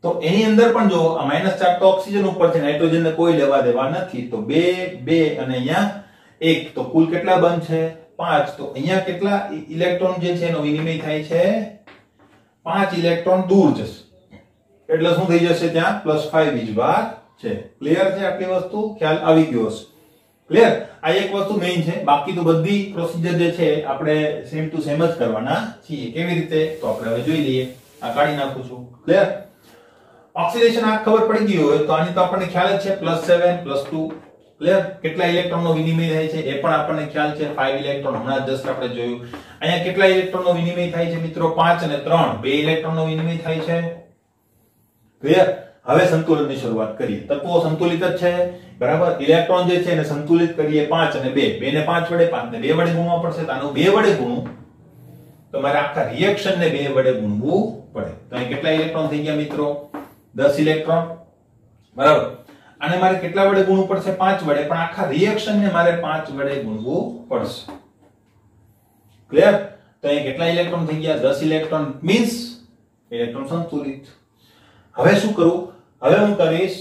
Speaker 1: તો એની અંદર પણ જો આ -4 તો ઓક્સિજન ઉપર છે, નાઇટ્રોજનને કોઈ લેવા દેવા નથી. તો 2 2 અને અહીંયા 1, તો કુલ કેટલા બંધ છે? 5. તો અહીંયા કેટલા ઇલેક્ટ્રોન જે છે એનો વિનિમય થાય છે? 5 ઇલેક્ટ્રોન દૂર જશે, એટલે શું થઈ જશે? ત્યાં +5 વીજભાર છે. ક્લિયર છે? આટલી વસ્તુ ખ્યાલ આવી ગયો હશે. ક્લિયર? આ એક વસ્તુ મેઈન છે. બાકી તો બધી પ્રોસિજર જે છે આપણે સેમ ટુ સેમ જ કરવાના છીએ. કેવી રીતે? તો આપણે હવે જોઈ લઈએ. આ કાઢી નાખું છું. ક્લિયર? ઓક્સિડેશન આ ખબર પડી ગઈ હોય તો આની તો આપણને ખ્યાલ જ છે. +7 +2. ક્લિયર? કેટલા ઇલેક્ટ્રોનનો વિનિમય થાય છે એ પણ આપણને ખ્યાલ છે. 5 ઇલેક્ટ્રોન હમણાં જસ્ટ આપણે જોયું. અહીંયા કેટલા ઇલેક્ટ્રોનનો વિનિમય થાય છે મિત્રો? 5 અને 3, 2 ઇલેક્ટ્રોનનો વિનિમય થાય છે. ક્લિયર? હવે સંતુલનની શરૂઆત કરીએ. તત્વો સંતુલિત જ છે. બરાબર? ઇલેક્ટ્રોન જે છે એને સંતુલિત કરીએ 5 અને 2. 2 ને 5 વડે, 5 ને 2 વડે ગુણવા પડશે. તો આનું 2 વડે ગુણવું તો મારે આખા રિએક્શન ને 2 વડે ગુણવું પડે. તો અહીં કેટલા ઇલેક્ટ્રોન થઈ ગયા મિત્રો? 10 ઇલેક્ટ્રોન. બરાબર? અને મારે કેટલા વડે ગુણવું પડશે? 5 વડે. પણ આખા રિએક્શન ને મારે 5 વડે ગુણવું પડશે. ક્લિયર? તો અહીં કેટલા ઇલેક્ટ્રોન થઈ ગયા? 10 ઇલેક્ટ્રોન. મીન્સ ઇલેક્ટ્રોન સંતુલિત. હવે શું કરું? હવે હું કરીશ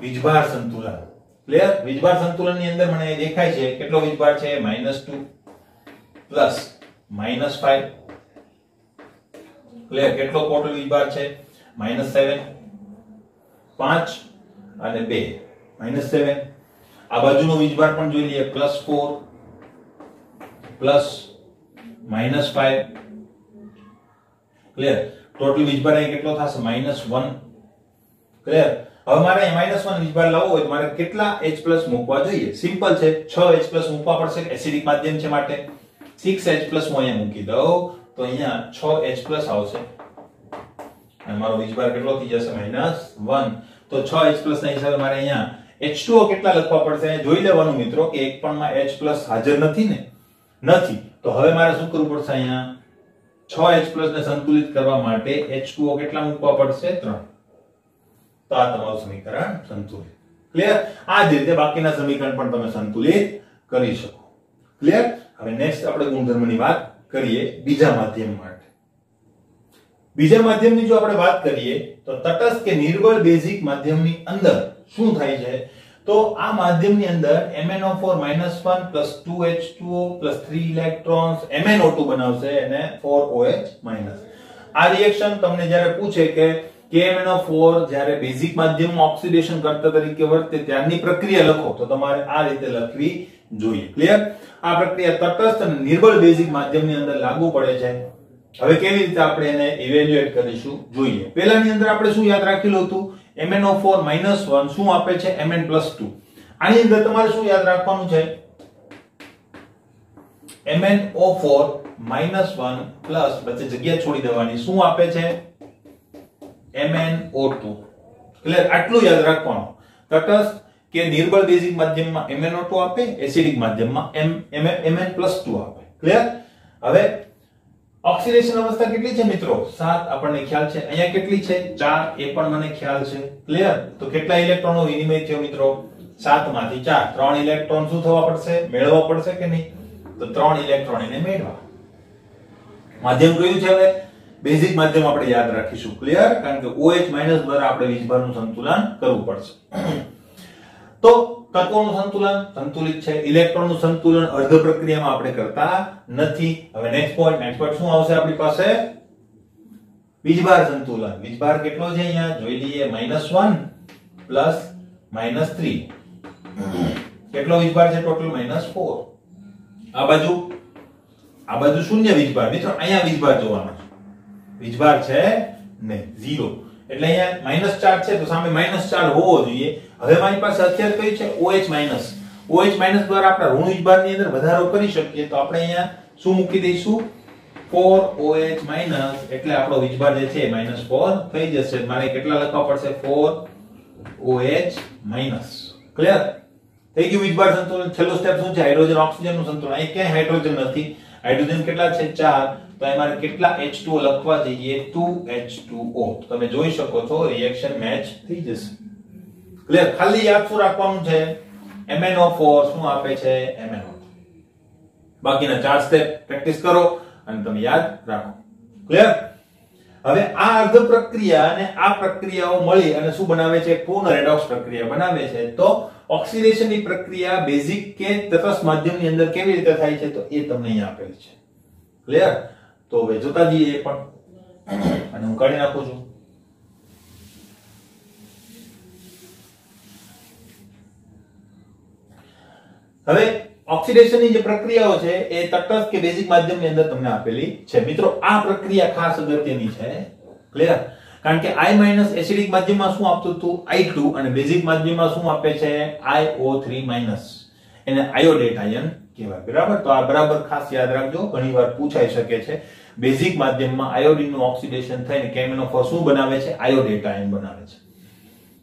Speaker 1: વીજભાર સંતુલન. ક્લિયર? વીજભાર સંતુલન ની અંદર મને દેખાય છે કેટલો વીજભાર છે? -2 પ્લસ -5. ક્લિયર? કેટલો ટોટલ વીજભાર છે? -7. 5 અને 2 -7. આ બાજુનો વીજભાર પણ જોઈ લઈએ. +4 પ્લસ -5. ક્લિયર? ટોટલ વીજભાર અહીં કેટલો થશે? -1. ક્લિયર? હવે મારે -1 વીજભાર લાવવો હોય તો મારે કેટલા H+ મૂકવા જોઈએ? સિમ્પલ છે. 6 H+ મૂકવા પડશે. એસિડિક માધ્યમ છે માટે 6 H+ હું અહીંયા મૂકી દઉં તો અહીંયા 6 H+ આવશે. અને મારો વીજભાર કેટલો થઈ જશે? -1. તો 6 H+ ના હિસાબે મારે અહીંયા H2O કેટલા લખવા પડશે? જોઈ લેવાનું મિત્રો કે એક પણ માં H+ હાજર નથી ને? નથી. તો હવે મારે શું કરવું પડશે? અહીંયા 6 H+ ને સંતુલિત કરવા માટે H2O કેટલા મૂકવા પડશે? 3. તો આ તમારું સમીકરણ સંતુલિત. ક્લિયર? આ જ રીતે બાકીના સમીકરણ પણ તમે સંતુલિત કરી શકો. ક્લિયર? હવે નેક્સ્ટ આપણે ગુણધર્મની વાત કરીએ બીજા માધ્યમ માટે. બીજા માધ્યમની જો આપણે વાત કરીએ તો તટસ્થ કે નિર્બળ બેઝિક માધ્યમની અંદર શું થાય છે? તો આ માધ્યમની અંદર MnO4 -1 + 2H2O + 3 ઇલેક્ટ્રોન્સ MnO2 બનાવશે અને 4OH-. આ રિએક્શન તમને જ્યારે પૂછે કે KMnO4 જ્યારે બેઝિક માધ્યમમાં ઓક્સિડેશન કરતા તરીકે વર્તે ત્યારની પ્રક્રિયા લખો તો તમારે આ રીતે લખવી જોઈએ. ક્લિયર? આ પ્રક્રિયા તટસ્થ અને નિર્બળ બેઝિક માધ્યમની અંદર લાગુ પડે છે. હવે કેવી રીતે આપણે એને ઇવેલ્યુએટ કરીશું જોઈએ. પહેલાની અંદર આપણે શું યાદ રાખેલું હતું? MnO4 -1 શું આપે છે? Mn+2. આની અંદર તમારે શું યાદ રાખવાનું છે? MnO4 -1 પ્લસ વચ્ચે જગ્યા છોડી દેવાની. શું આપે છે? MnO2. ક્લિયર? આટલું યાદ રાખવાનું. તટસ્થ કે નિર્બળ બેઝિક માધ્યમમાં MnO2 આપે, એસિડિક માધ્યમમાં Mn+2 આપે. ક્લિયર? હવે ઓક્સિડેશન અવસ્થા કેટલી છે મિત્રો? 7 આપણને ખ્યાલ છે. અહીંયા કેટલી છે? 4. એ પણ મને ખ્યાલ છે. ક્લિયર? તો કેટલા ઇલેક્ટ્રોનનો વિનિમય થયો મિત્રો? 7 માંથી 4. 3 ઇલેક્ટ્રોન શું થવા પડશે? મેળવવા પડશે કે નહીં? તો 3 ઇલેક્ટ્રોન એને મેળવવા. માધ્યમ કયું છે? હવે બેઝિક માધ્યમ આપણે યાદ રાખીશું. ક્લિયર? કારણ કે OH- દ્વારા આપણે વીજભારનું સંતુલન કરવું પડશે. તો તત્વોનું સંતુલન સંતુલિત છે. ઇલેક્ટ્રોનનું સંતુલન અર્ધ પ્રક્રિયામાં આપણે કરતા નથી. હવે નેક્સ્ટ પોઈન્ટ શું આવશે આપણી પાસે? વીજભાર સંતુલન. વીજભાર કેટલો છે અહીંયા જોઈ લઈએ. -1 પ્લસ -3. કેટલો વીજભાર છે ટોટલ? -4. આ બાજુ શૂન્ય વીજભાર. મિત્રો અહીંયા વીજભાર જોવાનો છે. વીજભાર છે નહીં, 0. એટલે અહીંયા -4 છે તો સામે -4 હોવો જોઈએ. હવે મારી પાસે અત્યારે કઈ છે? OH-. દ્વારા આપણે ઋણ વીજભારની અંદર વધારો કરી શકીએ તો આપણે અહીંયા શું મૂકી દઈશું? 4OH- એટલે આપણો વીજભાર જે છે -4 થઈ જશે. મારે કેટલા લખવા પડશે? 4OH-. ક્લિયર? થઈ ગયું વીજભાર સંતુલન. છેલ્લું સ્ટેપ શું છે? હાઇડ્રોજન ઓક્સિજનનું સંતુલન. અહીં ક્યાંય હાઇડ્રોજન નથી. હાઇડ્રોજન કેટલા છે? 4. તો અહીં મારે કેટલા H2O લખવા જોઈએ? 2H2O. તમે જોઈ શકો છો રિએક્શન મેચ થઈ જશે. ક્લિયર? ખાલી યાદ શું રાખવાનું છે? MnO4 શું આપે છે? MnO. બાકીના 4 સ્ટેપ પ્રેક્ટિસ કરો અને તમે યાદ રાખો. ક્લિયર? હવે આ અર્ધ પ્રક્રિયા અને આ પ્રક્રિયાઓ મળી અને શું બનાવે છે? પૂર્ણ રેડોક્સ પ્રક્રિયા બનાવે છે. તો ઓક્સિડેશનની પ્રક્રિયા બેઝિક કે તટસ્થ માધ્યમની અંદર કેવી રીતે થાય છે તો એ તમને અહીં આપેલ છે. ક્લિયર? તો હવે જોતા જઈએ એ પણ અને હું કાઢી નાખું છું. હવે ઓક્સિડેશનની જે પ્રક્રિયાઓ છે એ તટસ્થ કે બેઝિક માધ્યમની અંદર તમને આપેલી છે. મિત્રો આ પ્રક્રિયા ખાસ અગત્યની છે. ક્લિયર? કારણ કે I- એસિડિક માધ્યમમાં શું આપતું હતું? I2 અને બેઝિક માધ્યમમાં શું આપે છે? IO3-. એને આયોડેટ આયન કહેવાય. બરાબર? તો આ બરાબર ખાસ યાદ રાખજો. ઘણીવાર પૂછાઈ શકે છે. બેઝિક માધ્યમમાં આયોડિનનું ઓક્સિડેશન થઈને KMnO4 શું બનાવે છે? આયોડેટ આયન બનાવે છે.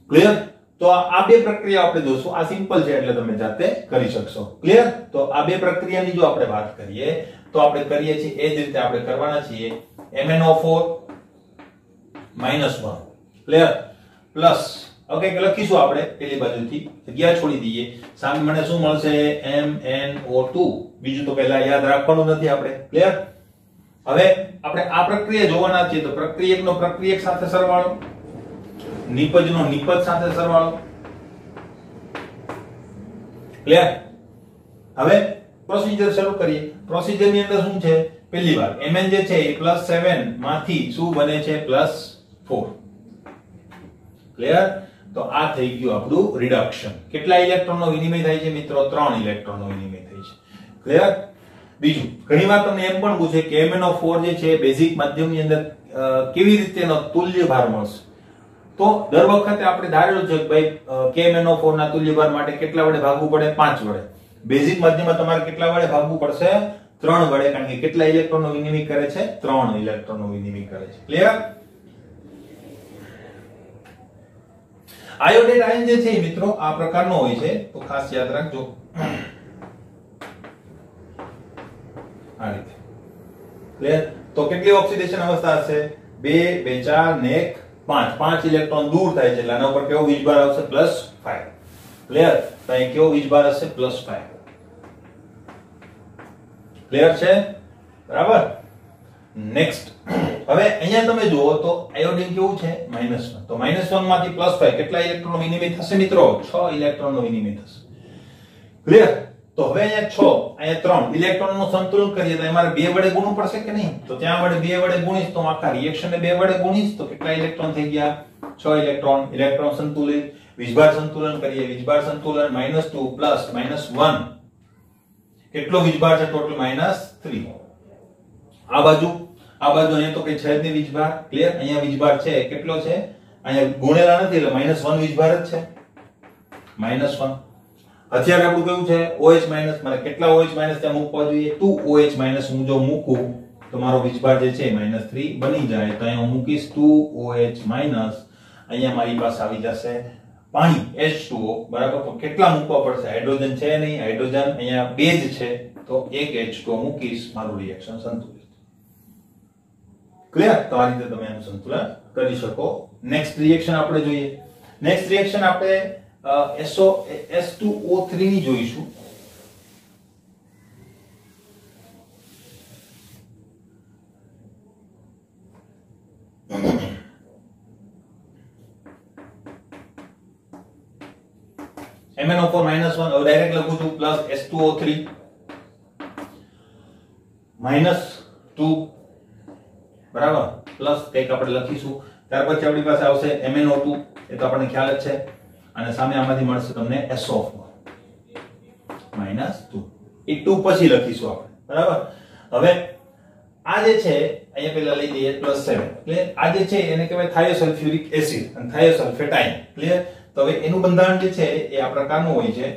Speaker 1: ક્લિયર? તો આ બે પ્રક્રિયા આપણે જોશું. આ સિમ્પલ છે એટલે તમે જાતે કરી શકશો. ક્લિયર? તો આ બે પ્રક્રિયાની જો આપણે વાત કરીએ તો આપણે કરીએ છીએ એ જ રીતે આપણે કરવાના છીએ. MnO4 -1. ક્લિયર? પ્લસ ઓકે લખીશું આપણે પેલી બાજુથી જગ્યા છોડી દઈએ. સામે મને શું મળશે? MnO2. બીજું તો પહેલા યાદ રાખવાનું નથી આપણે. ક્લિયર? હવે આપણે આ પ્રક્રિયા જોવાના છીએ તો પ્રક્રિયકનો પ્રક્રિયક સાથે સરવાળો, નિપજનો નિપજ સાથે સરવાળો. ક્લિયર? હવે પ્રોસીજર શરૂ કરીએ. પ્રોસીજર ની અંદર શું છે? પહેલી વાર Mn જે છે એ +7 માંથી શું બને છે? +4. ક્લિયર? તો આ થઈ ગયું આપણું રિડક્શન. કેટલા ઇલેક્ટ્રોનનો વિનિમય થાય છે મિત્રો? 3 ઇલેક્ટ્રોનનો વિનિમય થાય છે. ક્લિયર? બીજું ઘણીવાર તમને એમ પણ પૂછે કે MnO4 જે છે બેઝિક માધ્યમની અંદર કેવી રીતેનો તુલ્ય ભાર મળશે? તો દર વખતે આપણે ધારેલું છે કે ભાઈ KMnO4 ના તુલ્ય ભાર માટે કેટલા વડે ભાગવું પડે? 5 વડે. બેઝિક માધ્યમમાં તમારે કેટલા વડે ભાગવું પડશે? 3 વડે. કારણ કે કેટલા ઇલેક્ટ્રોનનો વિનિમય કરે છે? 3 ઇલેક્ટ્રોનનો વિનિમય કરે છે. ક્લિયર? આયોડેટ આયન જે છે મિત્રો આ પ્રકારનો હોય છે તો ખાસ યાદ રાખજો. આ રીતે. ક્લિયર? તો કેટલી ઓક્સિડેશન અવસ્થા હશે? 2 2 4 ને 1 5 ઇલેક્ટ્રોન દૂર થાય છે એટલે આના ઉપર કેવો વીજભાર આવશે? +5. ક્લિયર? તો અહીં કેવો વીજભાર હશે? +5. ક્લિયર છે? બરાબર? નેક્સ્ટ હવે અહીંયા તમે જુઓ તો આયોડિન કેવું છે? -1. તો -1 માંથી +5 કેટલા ઇલેક્ટ્રોનનો વિનિમય થશે મિત્રો? 6 ઇલેક્ટ્રોનનો વિનિમય થશે. ક્લિયર? તો હવે અહીંયા 6 અહીંયા 3 ઇલેક્ટ્રોનનું સંતુલન કરીએ તો અમારે 2 વડે ગુણવું પડશે કે નહીં? તો ત્યાં વડે 2 વડે ગુણીશ તો આખા રિએક્શનને 2 વડે ગુણીશ તો કેટલા ઇલેક્ટ્રોન થઈ ગયા? 6 ઇલેક્ટ્રોન. ઇલેક્ટ્રોન સંતુલિત. વીજભાર સંતુલન કરીએ. વીજભાર સંતુલન -2 પ્લસ -1 કેટલો વીજભાર છે? ટોટલ -3. આ બાજુ અહીંયા તો કઈ છે જ નહીં વીજભાર. ક્લિયર? અહીંયા વીજભાર છે કેટલો છે? અહીંયા ગુણેલા નથી એટલે -1 વીજભાર જ છે. -1. અત્યારે આપણું કેવું છે? OH-. મારે કેટલા OH- ત્યાં મૂકવા જોઈએ? 2OH- હું જો મૂકું તો મારો વીજભાર જે છે -3 બની જાય. તો અહીંયા હું મૂકીશ 2OH-. અહીંયા મારી પાસે આવી જશે પાણી H2O બરાબર. તો કેટલા મૂકવા પડશે? હાઇડ્રોજન છે નહીં, હાઇડ્રોજન અહીંયા બે જ છે, તો એક H2O મૂકીશ, મારું રિએક્શન સંતુલિત. ક્લિયર? તો આ રીતે તમે આનું સંતુલન કરી શકો. નેક્સ્ટ રિએક્શન આપણે જોઈએ. નેક્સ્ટ રિએક્શન આપણે S2O3 ની જોઈશું. MnO4 -1 હવે ડાયરેક્ટ લખું છું પ્લસ S2O3 -2 બરાબર પ્લસ કંઈક આપણે લખીશું. ત્યાર પછી આપણી પાસે આવશે MnO2 એ તો આપણને ખ્યાલ જ છે, અને સામે આમાંથી મળશે તમને SO4 -2 એ 2 પછી લખીશું આપણે બરાબર. હવે આ જે છે અહીંયા પહેલા લઈ લઈએ +7 ક્લિયર. આ જે છે એને કહેવાય થાયોસલ્ફ્યુરિક એસિડ અને થાયોસલ્ફેટાઇન ક્લિયર. તો હવે એનું બંધારણ જે છે એ આ પ્રકારનું હોય છે.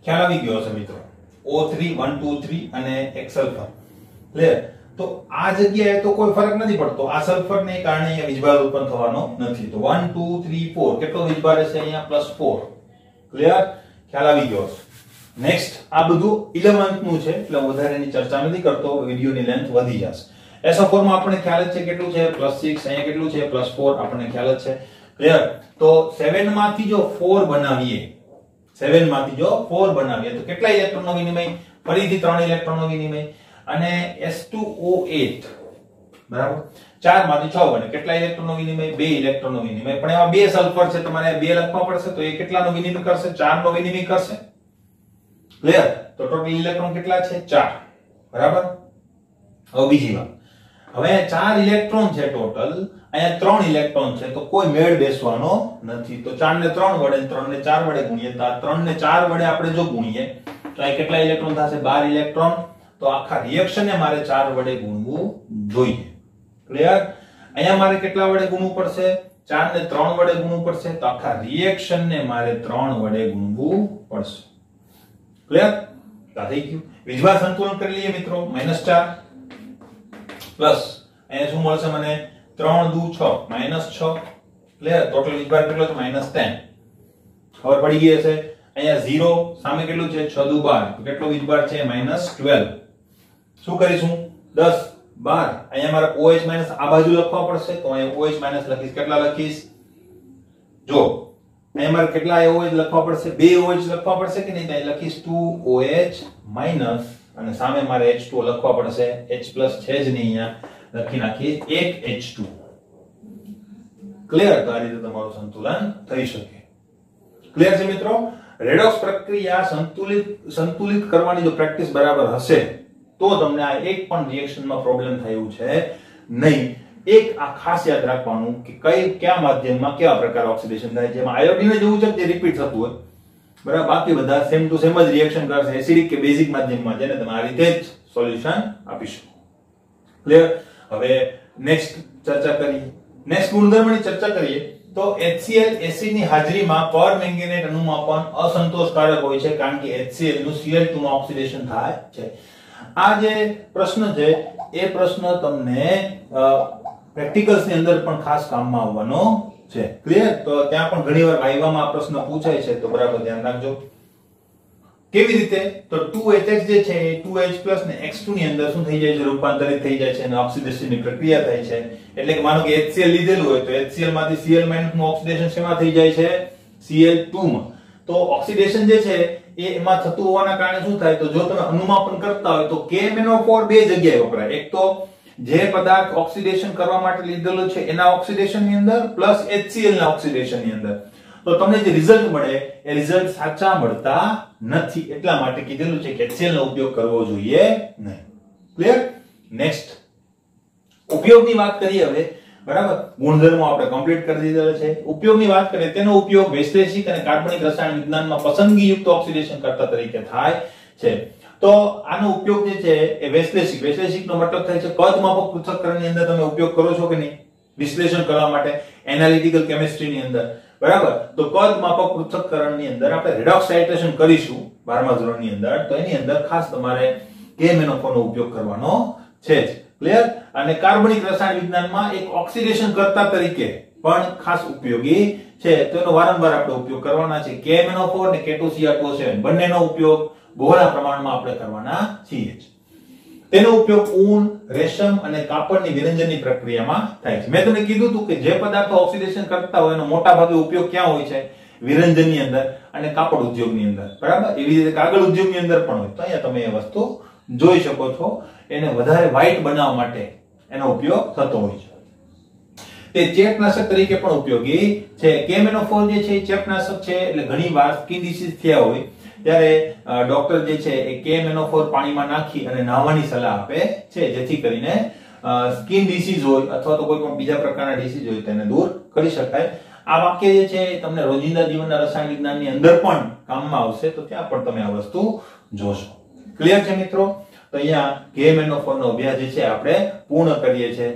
Speaker 1: ખ્યાલ આવી ગયો હશે મિત્રો. O3 1 2 3 અને એક સલ્ફર ક્લિયર. તો આ જગ્યાએ તો કોઈ ફરક નથી પડતો. આ સલ્ફરને કારણે અહીંયા વીજભાર ઉત્પન્ન થવાનો નથી. તો 1 2 3 4 કેટલો વીજભાર હશે અહીંયા +4 ક્લિયર. ખ્યાલ આવી ગયો હશે. નેક્સ્ટ આ બધું 11th નું છે એટલે વધારે એની ચર્ચા નથી કરતો, વિડિયોની લેન્થ વધી જશે. SO4 માં આપણને ખ્યાલ જ છે કેટલું છે +6, અહીંયા કેટલું છે +4 આપણને ખ્યાલ જ છે ક્લિયર. તો 7 માંથી જો 4 બનાવીએ, 7 માંથી જો 4 બનાવીએ તો કેટલા ઇલેક્ટ્રોનનો વિનિમય? ફરીથી 3 ઇલેક્ટ્રોનનો વિનિમય. અને S2O8 બરાબર 4 માંથી 6 બને કેટલા ઇલેક્ટ્રોનનો વિનિમય? 2 ઇલેક્ટ્રોનનો વિનિમય. પણ એમાં 2 સલ્ફર છે, તમારે 2 લખવા પડશે, તો એ કેટલાનો વિનિમય કરશે? 4 નો વિનિમય કરશે ક્લિયર. તો ટોટલ ઇલેક્ટ્રોન કેટલા છે? 4 બરાબર. હવે બીજી વાત, હવે 4 ઇલેક્ટ્રોન છે ટોટલ, અહીંયા 3 ઇલેક્ટ્રોન છે, તો કોઈ મેળ બેસવાનો નથી. તો 4 ને 3 વડે 3 ને 4 વડે ગુણીએ તો આ 3 ને 4 વડે આપણે જો ગુણીએ તો અહીં કેટલા ઇલેક્ટ્રોન થશે? 12 ઇલેક્ટ્રોન. તો આખા રિએક્શનને મારે 4 વડે ગુણવું જોઈએ ક્લિયર. અહીંયા મારે કેટલા વડે ગુણવું પડશે? 4 ને 3 વડે ગુણવું પડશે. તો આખા રિએક્શનને મારે 3 વડે ગુણવું પડશે ક્લિયર. આ થઈ ગયું. વીજભાર સંતુલન કરી લઈએ મિત્રો. -4 પ્લસ અહીંયા શું મળશે મને? 3 દુ 6 -6 ક્લિયર. ટોટલ વીજભાર કેટલો છે? -10 ખબર પડી ગઈ હશે. અહીંયા 0 સામે કેટલું છે? 6 દુ 12 તો કેટલો વીજભાર છે? -12. શું કરીશું? 10 12 અહીંયા મારે OH માઈનસ આ બાજુ લખવા પડશે, તો અહીંયા OH માઈનસ લખીશ. કેટલા લખીશ? જો અહીંયા મારે કેટલા OH લખવા પડશે? 2 OH લખવા પડશે કે નહીં? ત્યાં લખીશ 2OH માઈનસ અને સામે મારે H2O લખવા પડશે. H પ્લસ છે જ નહીં, અહીંયા લખી નાખીએ 1 H2 ક્લિયર. તો આ રીતે તમારું સંતુલન થઈ શકે ક્લિયર છે મિત્રો. રેડોક્સ પ્રક્રિયા સંતુલિત કરવાની જો પ્રેક્ટિસ બરાબર હશે તો તમને આ એક પણ રિએક્શનમાં પ્રોબ્લેમ થયું છે નહીં. એક આ ખાસ યાદ રાખવાનું કે કયા માધ્યમમાં કેવા પ્રકાર ઓક્સિડેશન થાય છે. જેમાં આયોડિન જેવું છે જે રિપીટ થતું હોય બરાબર, બાકી બધા સેમ ટુ સેમ જ રિએક્શન કરશે એસિડિક કે બેઝિક માધ્યમમાં, જેને તમે આ રીતે જ સોલ્યુશન આપી શકો ક્લિયર. હવે નેક્સ્ટ ચર્ચા કરીએ. નેક્સ્ટ ગુણધર્મની ચર્ચા કરીએ તો HCl એસિડની હાજરીમાં પરમેંગેનેટ અણુમાં પણ અસંતોષકારક હોય છે, કારણ કે HCl નું Cl2 માં ઓક્સિડેશન થાય છે. આ જે પ્રશ્ન છે એ પ્રશ્ન તમને પ્રેક્ટિકલ્સ ની અંદર પણ ખાસ કામમાં આવવાનો છે ક્લિયર. તો ત્યાં પણ ઘણીવાર વાઇવામાં આ પ્રશ્ન પૂછાય છે, તો બરાબર ધ્યાન રાખજો. કેવી રીતે? તો 2HX જે છે એ 2H+ ને X2 ની અંદર શું થઈ જાય છે? રૂપાંતરિત થઈ જાય છે અને ઓક્સિડેશનની પ્રક્રિયા થાય છે. એટલે કે માનો કે HCl લીધેલું હોય તો HCl માંથી Cl- નું ઓક્સિડેશન શેમાં થઈ જાય છે? Cl2 માં. તો ઓક્સિડેશન જે છે એ એમાં થતું હોવાના કારણે શું થાય? તો જો તમે અનુમાપન કરતા હોય તો KMnO4 બે જગ્યાએ વપરાય. એક તો જે પદાર્થ ઓક્સિડેશન કરવા માટે લીધેલો છે એના ઓક્સિડેશન ની અંદર પ્લસ HCl ના ઓક્સિડેશન ની અંદર. તો તમને જે રિઝલ્ટ મળે એ રિઝલ્ટ સાચા મળતા નથી, એટલા માટે કીધેલું છે કે HCl નો ઉપયોગ કરવો જોઈએ નહીં ક્લિયર. નેક્સ્ટ ઉપયોગની વાત કરીએ હવે બરાબર. ગુણધર્મો આપણે કમ્પ્લીટ કરી દીધેલા છે. ઉપયોગની વાત કરીએ તેનો ઉપયોગ વૈશ્લેષિક અને કાર્બનિક રસાયણ વિજ્ઞાનમાં પસંદગીયુક્ત ઓક્સિડેશન કરતા તરીકે થાય છે. તો આનો ઉપયોગ જે છે એ વૈશ્લેષિકનો મતલબ થાય છે કદ માપક પૃથ્થકરણની અંદર તમે ઉપયોગ કરો છો કે નહીં? વિશ્લેષણ કરવા માટે એનાલિટિકલ કેમિસ્ટ્રીની અંદર બરાબર. તો કદ માપક પૃથ્થકરણની અંદર આપણે રેડોક્સ ટાઇટ્રેશન કરીશું 12મા ધોરણની અંદર, તો એની અંદર ખાસ તમારે KMnO4 નો ઉપયોગ કરવાનો છે જ ક્લિયર? અને કાર્બનિક રસાયણ વિજ્ઞાનમાં એક ઓક્સિડેશન કર્તા તરીકે પણ ખાસ ઉપયોગી છે. તો એનો વારંવાર આપણે ઉપયોગ કરવાના છે. KMnO4 ને K2Cr2O7 બંનેનો ઉપયોગ બહોળા પ્રમાણમાં આપણે કરવાના છીએ. તેનો ઉપયોગ ઊન, રેશમ અને કાપડની વિરંજનની પ્રક્રિયામાં થાય છે. મેં તમને કીધું હતું કે જે પદાર્થો ઓક્સિડેશન કરતા હોય એનો મોટા ભાગે ઉપયોગ ક્યાં હોય છે? વિરંજનની અંદર અને કાપડ ઉદ્યોગની અંદર. બરાબર? એવી રીતે કાગળ ઉદ્યોગની અંદર પણ હોય. તો અહીંયા તમે એ વસ્તુ જોઈ શકો છો. એને વધારે વ્હાઇટ બનાવવા માટે એનો ઉપયોગ થતો હોય છે. તે ચેપનાશક તરીકે પણ ઉપયોગી છે. KMnO4 જે છે એ ચેપનાશક છે. એટલે ઘણીવાર સ્કિન ડિસીઝ થયા હોય ત્યારે ડોક્ટર જે છે એ KMnO4 પાણીમાં નાખી અને નાહવાની સલાહ આપે છે, જેથી કરીને સ્કિન ડિસીઝ હોય અથવા તો કોઈ પણ બીજા પ્રકારના ડિસીઝ હોય તેને દૂર કરી શકાય. આ વાક્ય જે છે એ તમને રોજિંદા જીવનના રસાયણ વિજ્ઞાનની અંદર પણ કામમાં આવશે, તો ત્યાં પણ તમે આ વસ્તુ જોશો. ક્લિયર છે મિત્રો? તો અહીંયા KMnO4 નો અભ્યાસ જે છે આપણે પૂર્ણ કરીએ છીએ.